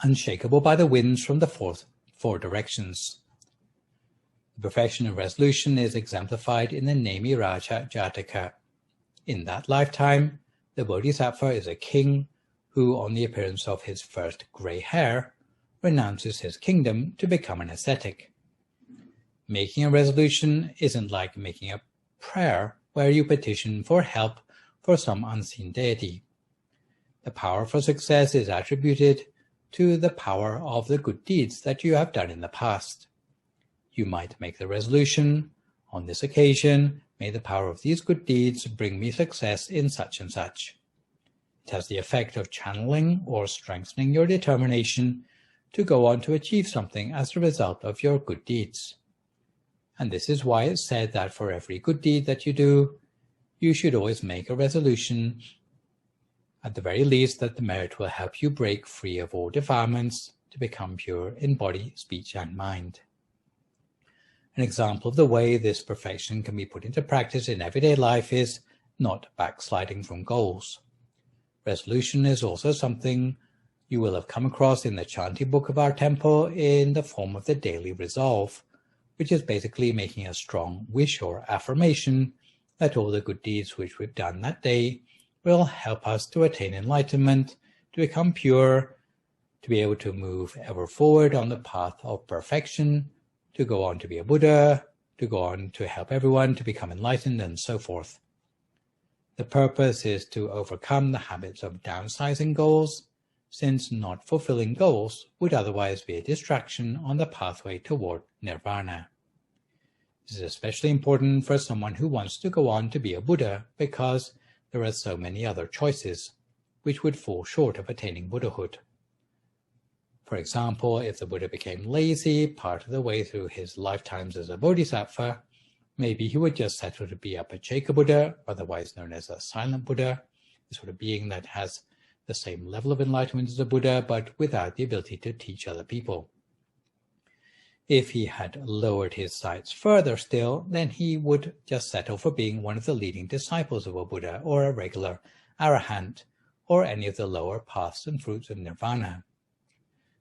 unshakable by the winds from the four directions. The perfection of resolution is exemplified in the Nemi Raja Jataka. In that lifetime, the Bodhisattva is a king who, on the appearance of his first grey hair, renounces his kingdom to become an ascetic. Making a resolution isn't like making a prayer where you petition for help for some unseen deity. The power for success is attributed to the power of the good deeds that you have done in the past. You might make the resolution, "On this occasion, may the power of these good deeds bring me success in such and such." It has the effect of channeling or strengthening your determination to go on to achieve something as a result of your good deeds. And this is why it's said that for every good deed that you do, you should always make a resolution, at the very least, that the merit will help you break free of all defilements to become pure in body, speech, and mind. An example of the way this perfection can be put into practice in everyday life is not backsliding from goals. Resolution is also something you will have come across in the chanting book of our temple in the form of the daily resolve, which is basically making a strong wish or affirmation that all the good deeds which we've done that day will help us to attain enlightenment, to become pure, to be able to move ever forward on the path of perfection, to go on to be a Buddha, to go on to help everyone to become enlightened, and so forth. The purpose is to overcome the habits of downsizing goals, since not fulfilling goals would otherwise be a distraction on the pathway toward nirvana. This is especially important for someone who wants to go on to be a Buddha, because there are so many other choices which would fall short of attaining Buddhahood. For example, if the Buddha became lazy part of the way through his lifetimes as a Bodhisattva, maybe he would just settle to be a Pacceka Buddha, otherwise known as a silent Buddha, the sort of being that has the same level of enlightenment as a Buddha, but without the ability to teach other people. If he had lowered his sights further still, then he would just settle for being one of the leading disciples of a Buddha, or a regular arahant, or any of the lower paths and fruits of nirvana.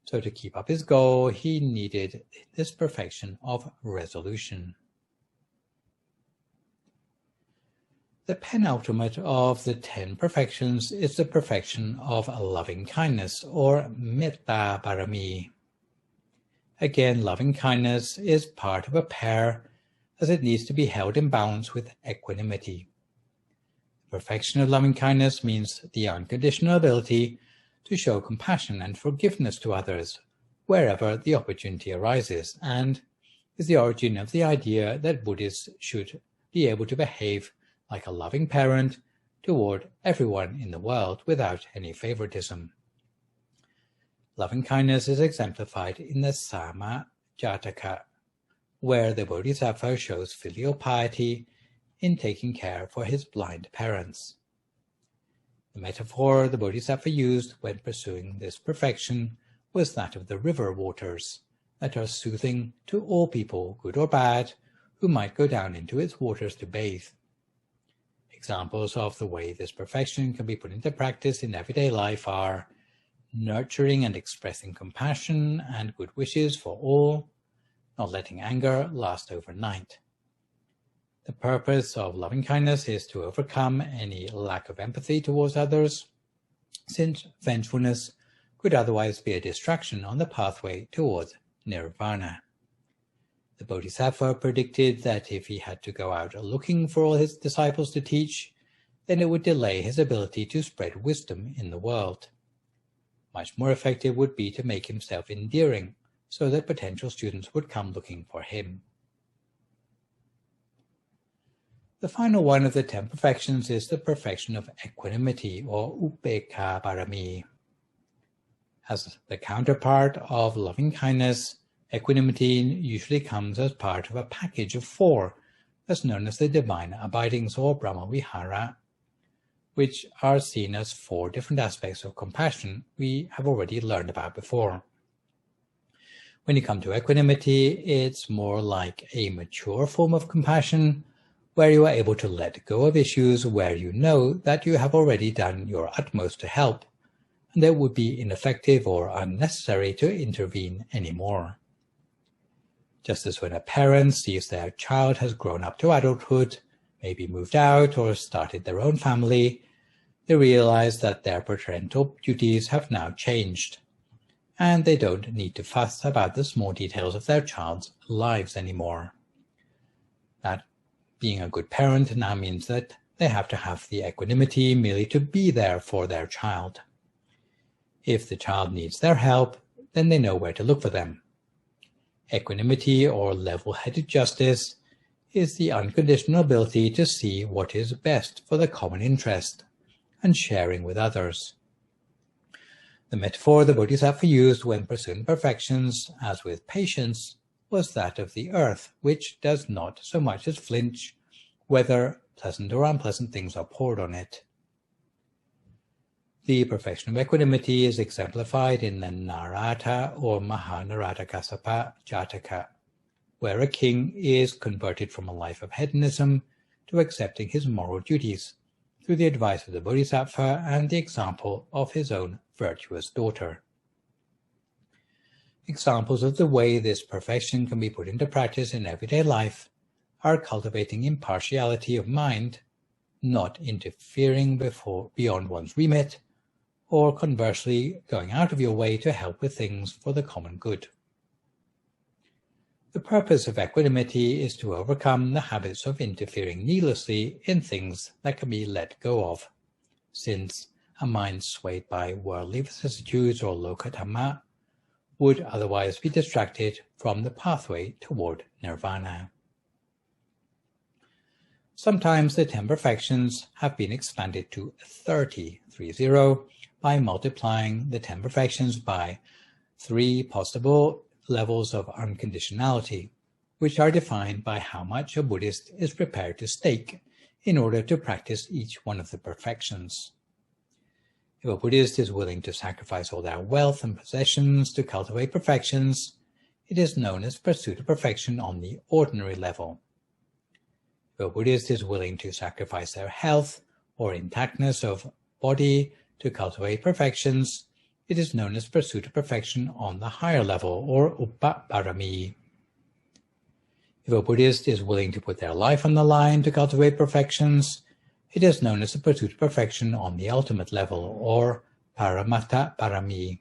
So to keep up his goal, he needed this perfection of resolution. The penultimate of the 10 perfections is the perfection of loving kindness, or metta parami. Again, loving kindness is part of a pair, as it needs to be held in balance with equanimity. perfection of loving-kindness means the unconditional ability to show compassion and forgiveness to others wherever the opportunity arises, and is the origin of the idea that Buddhists should be able to behave like a loving parent toward everyone in the world without any favoritism. Loving-kindness is exemplified in the Sama Jataka, where the Bodhisattva shows filial piety in taking care for his blind parents. The metaphor the Bodhisattva used when pursuing this perfection was that of the river waters that are soothing to all people, good or bad, who might go down into its waters to bathe. Examples of the way this perfection can be put into practice in everyday life are nurturing and expressing compassion and good wishes for all, not letting anger last overnight. The purpose of loving-kindness is to overcome any lack of empathy towards others, since vengefulness could otherwise be a distraction on the pathway towards nirvana. The Bodhisattva predicted that if he had to go out looking for all his disciples to teach, then it would delay his ability to spread wisdom in the world. Much more effective would be to make himself endearing, so that potential students would come looking for him. The final one of the 10 perfections is the perfection of equanimity, or upekkha parami. As the counterpart of loving-kindness, equanimity usually comes as part of a package of 4, that's known as the divine abidings, or Brahma-vihara, which are seen as 4 different aspects of compassion we have already learned about before. When you come to equanimity, it's more like a mature form of compassion, where you are able to let go of issues where you know that you have already done your utmost to help, and it would be ineffective or unnecessary to intervene anymore. Just as when a parent sees their child has grown up to adulthood, maybe moved out or started their own family, they realize that their parental duties have now changed, and they don't need to fuss about the small details of their child's lives anymore. That being a good parent now means that they have to have the equanimity merely to be there for their child. If the child needs their help, then they know where to look for them. Equanimity, or level-headed justice, is the unconditional ability to see what is best for the common interest and sharing with others. The metaphor the Bodhisattva used when pursuing perfections, as with patience, was that of the earth, which does not so much as flinch whether pleasant or unpleasant things are poured on it. The perfection of equanimity is exemplified in the Narada or Mahanaratakasapa Jataka, where a king is converted from a life of hedonism to accepting his moral duties through the advice of the Bodhisattva and the example of his own virtuous daughter. Examples of the way this perfection can be put into practice in everyday life are cultivating impartiality of mind, not interfering beyond one's remit, or conversely going out of your way to help with things for the common good. The purpose of equanimity is to overcome the habits of interfering needlessly in things that can be let go of, since a mind swayed by worldly vicissitudes or loka dhamma would otherwise be distracted from the pathway toward nirvana. Sometimes the 10 perfections have been expanded to 30 by multiplying the 10 perfections by 3 possible levels of unconditionality, which are defined by how much a Buddhist is prepared to stake in order to practice each one of the perfections. If a Buddhist is willing to sacrifice all their wealth and possessions to cultivate perfections, it is known as pursuit of perfection on the ordinary level. If a Buddhist is willing to sacrifice their health or intactness of body to cultivate perfections, it is known as pursuit of perfection on the higher level, or upaparami. If a Buddhist is willing to put their life on the line to cultivate perfections, it is known as the pursuit of perfection on the ultimate level, or paramatta parami.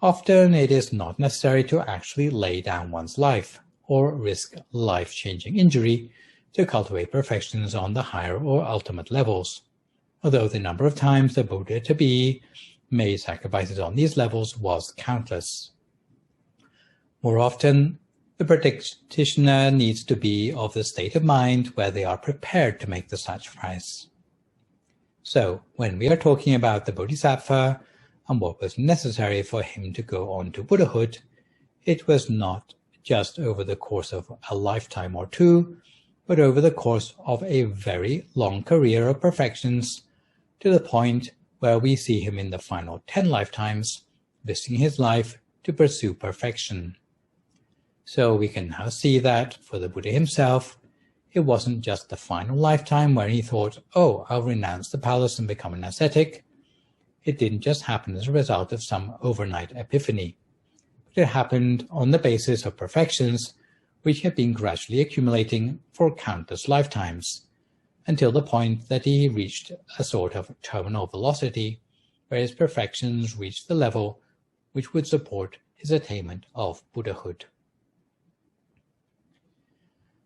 Often it is not necessary to actually lay down one's life or risk life-changing injury to cultivate perfections on the higher or ultimate levels, although the number of times the Buddha-to-be made sacrifices on these levels was countless. More often, the practitioner needs to be of the state of mind where they are prepared to make the sacrifice. So, when we are talking about the Bodhisattva and what was necessary for him to go on to Buddhahood, it was not just over the course of a lifetime or two, but over the course of a very long career of perfections, to the point where we see him in the final 10 lifetimes, risking his life to pursue perfection. So we can now see that, for the Buddha himself, it wasn't just the final lifetime where he thought, oh, I'll renounce the palace and become an ascetic. It didn't just happen as a result of some overnight epiphany, but it happened on the basis of perfections which had been gradually accumulating for countless lifetimes, until the point that he reached a sort of terminal velocity, where his perfections reached the level which would support his attainment of Buddhahood.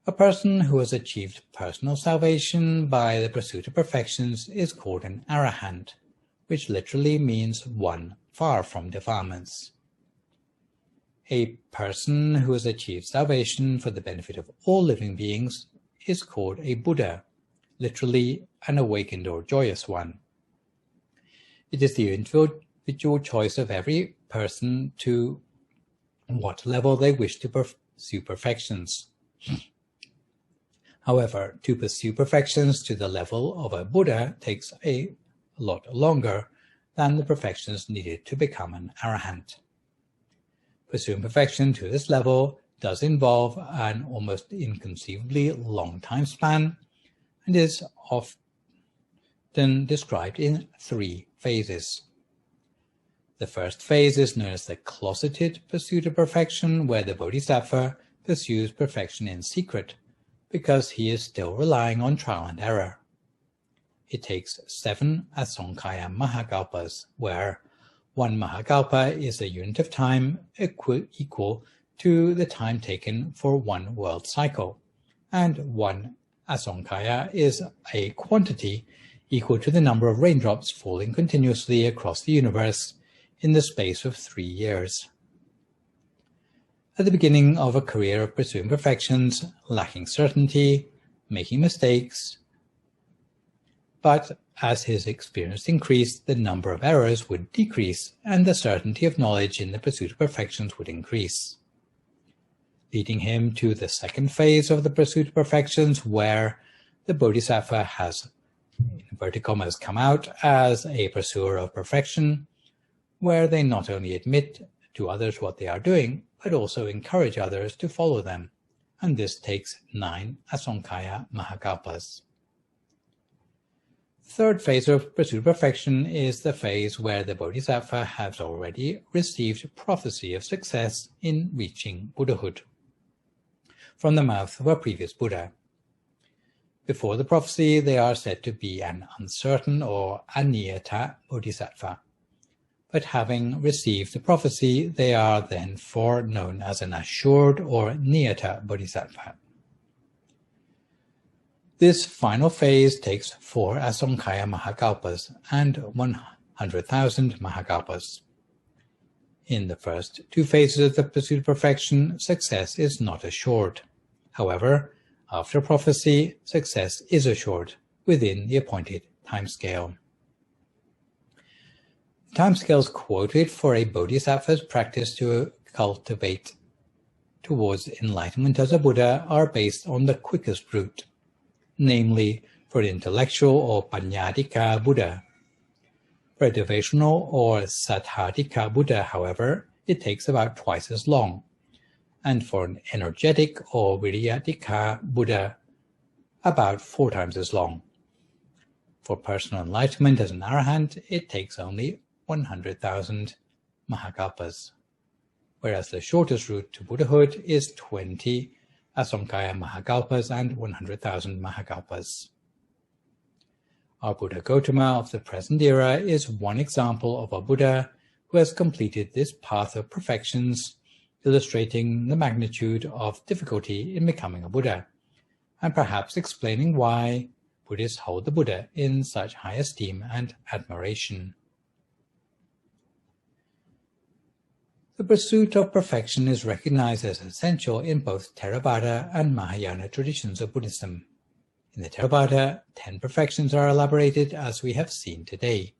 A person who has achieved personal salvation by the pursuit of perfections is called an arahant, which literally means one far from defilements. A person who has achieved salvation for the benefit of all living beings is called a Buddha, literally an awakened or joyous one. It is the individual choice of every person to what level they wish to pursue perfections. However, to pursue perfections to the level of a Buddha takes a lot longer than the perfections needed to become an arahant. Pursuing perfection to this level does involve an almost inconceivably long time span and is often described in 3 phases. The first phase is known as the closeted pursuit of perfection, where the Bodhisattva pursues perfection in secret, because he is still relying on trial and error. It takes 7 Asankaya Mahakalpas, where 1 Mahakalpa is a unit of time equal to the time taken for 1 world cycle, and 1 Asankaya is a quantity equal to the number of raindrops falling continuously across the universe in the space of 3 years. At the beginning of a career of pursuing perfections, lacking certainty, making mistakes, but as his experience increased, the number of errors would decrease and the certainty of knowledge in the pursuit of perfections would increase, leading him to the second phase of the pursuit of perfections, where the Bodhisattva has, in inverted commas, come out as a pursuer of perfection, where they not only admit to others what they are doing, but also encourage others to follow them, and this takes 9 Asankaya Mahakalpas. The third phase of pursuit of perfection is the phase where the Bodhisattva has already received prophecy of success in reaching Buddhahood from the mouth of a previous Buddha. Before the prophecy, they are said to be an uncertain or aniyata Bodhisattva, but having received the prophecy, they are then known as an assured or niyata Bodhisattva. This final phase takes 4 Asankaya Mahakalpas and 100,000 Mahakalpas. In the first 2 phases of the pursuit of perfection, success is not assured. However, after prophecy, success is assured within the appointed timescale. The timescales quoted for a Bodhisattva's practice to cultivate towards enlightenment as a Buddha are based on the quickest route, namely for an intellectual or Panyadika Buddha. For a devotional or Saddhadika Buddha, however, it takes about twice as long, and for an energetic or Viryadika Buddha, about 4 times as long. For personal enlightenment as an Arahant, it takes only 100,000 Mahakalpas, whereas the shortest route to Buddhahood is 20 Asankaya Mahakalpas and 100,000 Mahakalpas. Our Buddha Gautama of the present era is one example of a Buddha who has completed this path of perfections, illustrating the magnitude of difficulty in becoming a Buddha, and perhaps explaining why Buddhists hold the Buddha in such high esteem and admiration. The pursuit of perfection is recognized as essential in both Theravāda and Mahāyāna traditions of Buddhism. In the Theravāda, 10 perfections are elaborated as we have seen today.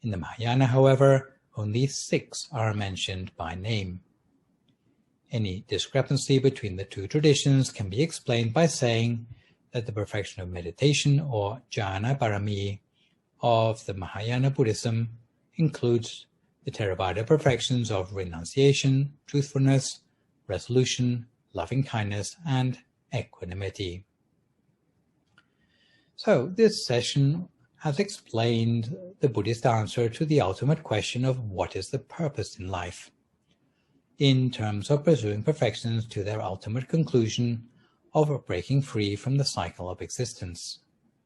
In the Mahāyāna, however, only 6 are mentioned by name. Any discrepancy between the two traditions can be explained by saying that the perfection of meditation, or jhana parami, of the Mahāyāna Buddhism includes the Theravāda perfections of renunciation, truthfulness, resolution, loving-kindness, and equanimity. So this session has explained the Buddhist answer to the ultimate question of what is the purpose in life, in terms of pursuing perfections to their ultimate conclusion of breaking free from the cycle of existence,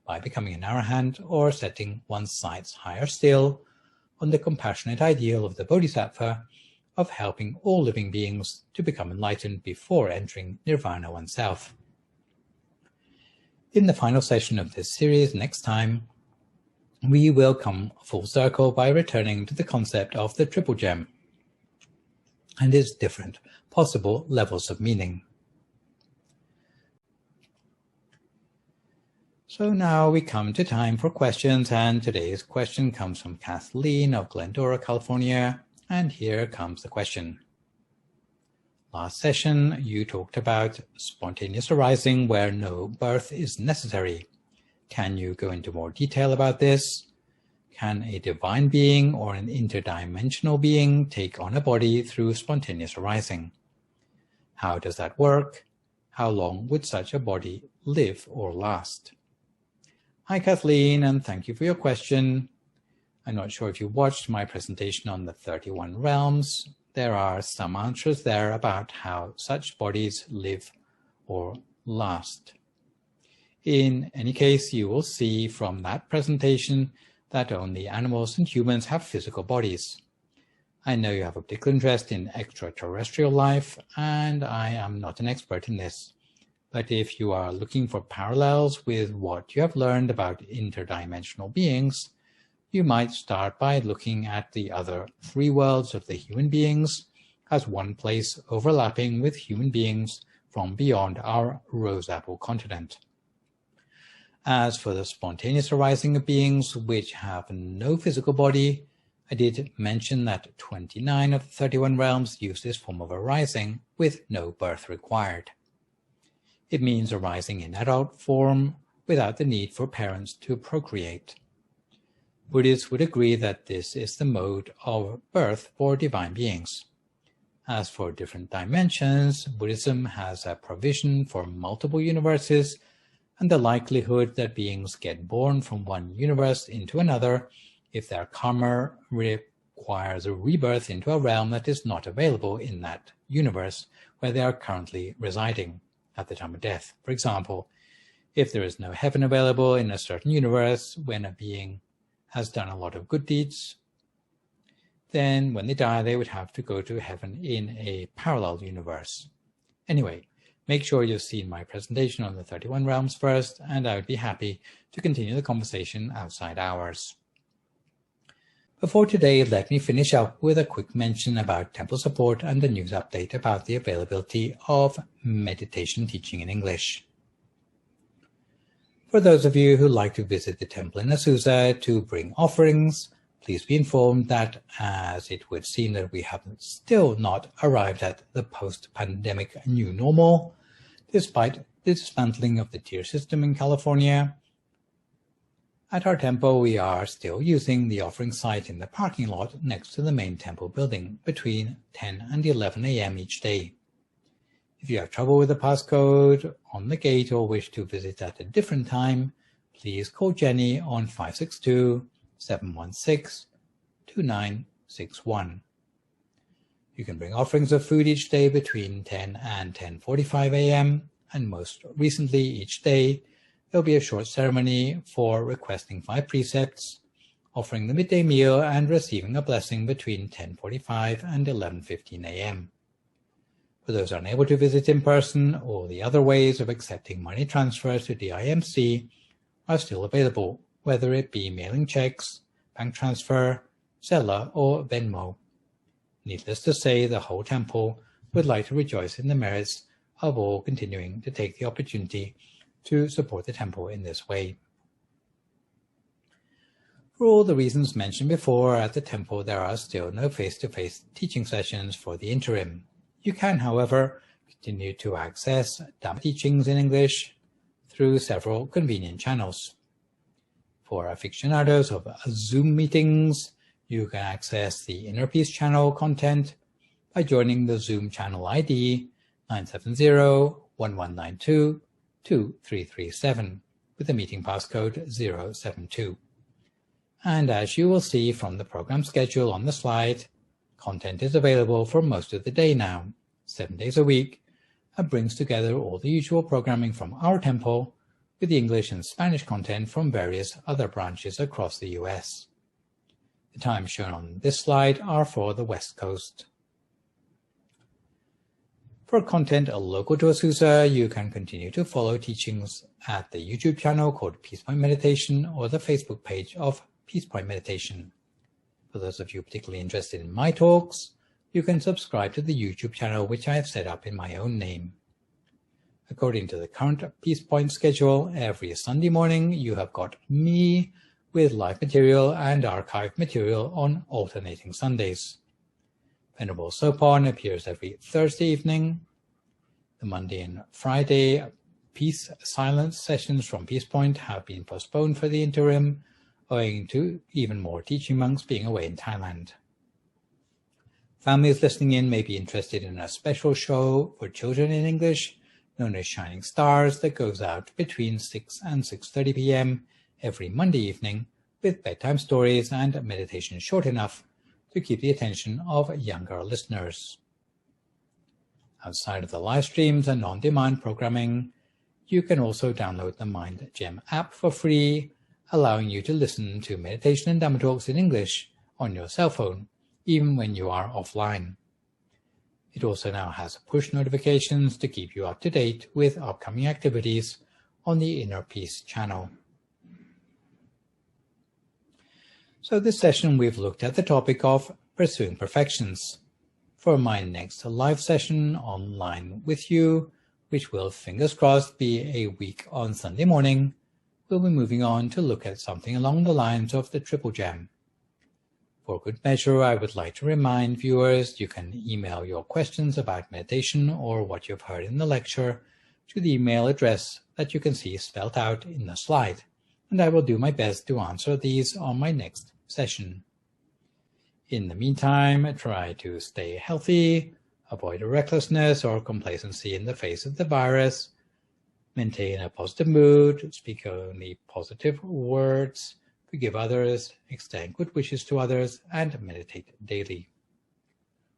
by becoming an arahant or setting one's sights higher still on the compassionate ideal of the Bodhisattva of helping all living beings to become enlightened before entering nirvana oneself. In the final session of this series next time, we will come full circle by returning to the concept of the triple gem and its different possible levels of meaning. So now we come to time for questions, and today's question comes from Kathleen of Glendora, California, and here comes the question. Last session, you talked about spontaneous arising where no birth is necessary. Can you go into more detail about this? Can a divine being or an interdimensional being take on a body through spontaneous arising? How does that work? How long would such a body live or last? Hi Kathleen, and thank you for your question. I'm not sure if you watched my presentation on the 31 realms. There are some answers there about how such bodies live or last. In any case, you will see from that presentation that only animals and humans have physical bodies. I know you have a particular interest in extraterrestrial life, and I am not an expert in this. But if you are looking for parallels with what you have learned about interdimensional beings, you might start by looking at the other 3 worlds of the human beings as one place overlapping with human beings from beyond our rose-apple continent. As for the spontaneous arising of beings which have no physical body, I did mention that 29 of the 31 realms use this form of arising with no birth required. It means arising in adult form without the need for parents to procreate. Buddhists would agree that this is the mode of birth for divine beings. As for different dimensions, Buddhism has a provision for multiple universes, and the likelihood that beings get born from one universe into another if their karma requires a rebirth into a realm that is not available in that universe where they are currently residing at the time of death. For example, if there is no heaven available in a certain universe when a being has done a lot of good deeds, then when they die, they would have to go to heaven in a parallel universe. Anyway, make sure you've seen my presentation on the 31 realms first, and I would be happy to continue the conversation outside hours. Before today, let me finish up with a quick mention about temple support and a news update about the availability of meditation teaching in English. For those of you who like to visit the temple in Azusa to bring offerings, please be informed that, as it would seem that we have still not arrived at the post-pandemic new normal, despite the dismantling of the tier system in California, at our temple, we are still using the offering site in the parking lot next to the main temple building between 10 and 11 a.m. each day. If you have trouble with the passcode on the gate or wish to visit at a different time, please call Jenny on 562-716-2961. You can bring offerings of food each day between 10 and 10:45 a.m. and most recently each day, there'll be a short ceremony for requesting 5 precepts, offering the midday meal, and receiving a blessing between 10:45 and 11:15 a.m. For those unable to visit in person, all the other ways of accepting money transfers to the IMC are still available, whether it be mailing checks, bank transfer, Zelle, or Venmo. Needless to say, the whole temple would like to rejoice in the merits of all continuing to take the opportunity to support the temple in this way. For all the reasons mentioned before, at the temple there are still no face-to-face teaching sessions for the interim. You can, however, continue to access Dhamma teachings in English through several convenient channels. For aficionados of Zoom meetings, you can access the Inner Peace channel content by joining the Zoom channel ID 970-1192-2337 with the meeting passcode 072. And as you will see from the program schedule on the slide, content is available for most of the day now, 7 days a week, and brings together all the usual programming from our temple with the English and Spanish content from various other branches across the US. The times shown on this slide are for the West Coast. For content local to Azusa, you can continue to follow teachings at the YouTube channel called Peace Point Meditation or the Facebook page of Peace Point Meditation. For those of you particularly interested in my talks, you can subscribe to the YouTube channel which I have set up in my own name. According to the current Peace Point schedule, every Sunday morning you have got me with live material and archived material on alternating Sundays. Venerable Sopon appears every Thursday evening. The Monday and Friday Peace Silence sessions from Peace Point have been postponed for the interim, owing to even more teaching monks being away in Thailand. Families listening in may be interested in a special show for children in English, known as Shining Stars, that goes out between 6 and 6:30 p.m. every Monday evening, with bedtime stories and meditation short enough to keep the attention of younger listeners. Outside of the live streams and on-demand programming, you can also download the Mind Gem app for free, allowing you to listen to meditation and Dhamma talks in English on your cell phone, even when you are offline. It also now has push notifications to keep you up to date with upcoming activities on the Inner Peace channel. So this session we've looked at the topic of pursuing perfections. For my next live session online with you, which will, fingers crossed, be a week on Sunday morning, we'll be moving on to look at something along the lines of the Triple Gem. For good measure, I would like to remind viewers you can email your questions about meditation or what you've heard in the lecture to the email address that you can see spelled out in the slide, and I will do my best to answer these on my next session. In the meantime, try to stay healthy, avoid recklessness or complacency in the face of the virus, maintain a positive mood, speak only positive words, forgive others, extend good wishes to others, and meditate daily.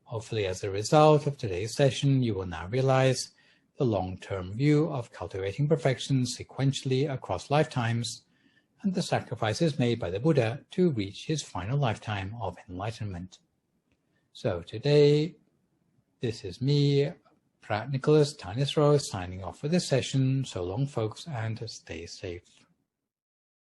Hopefully, as a result of today's session, you will now realize the long-term view of cultivating perfection sequentially across lifetimes and the sacrifices made by the Buddha to reach his final lifetime of enlightenment. So today, this is me, Phra Nicholas Thanissaro, signing off for this session. So long, folks, and stay safe.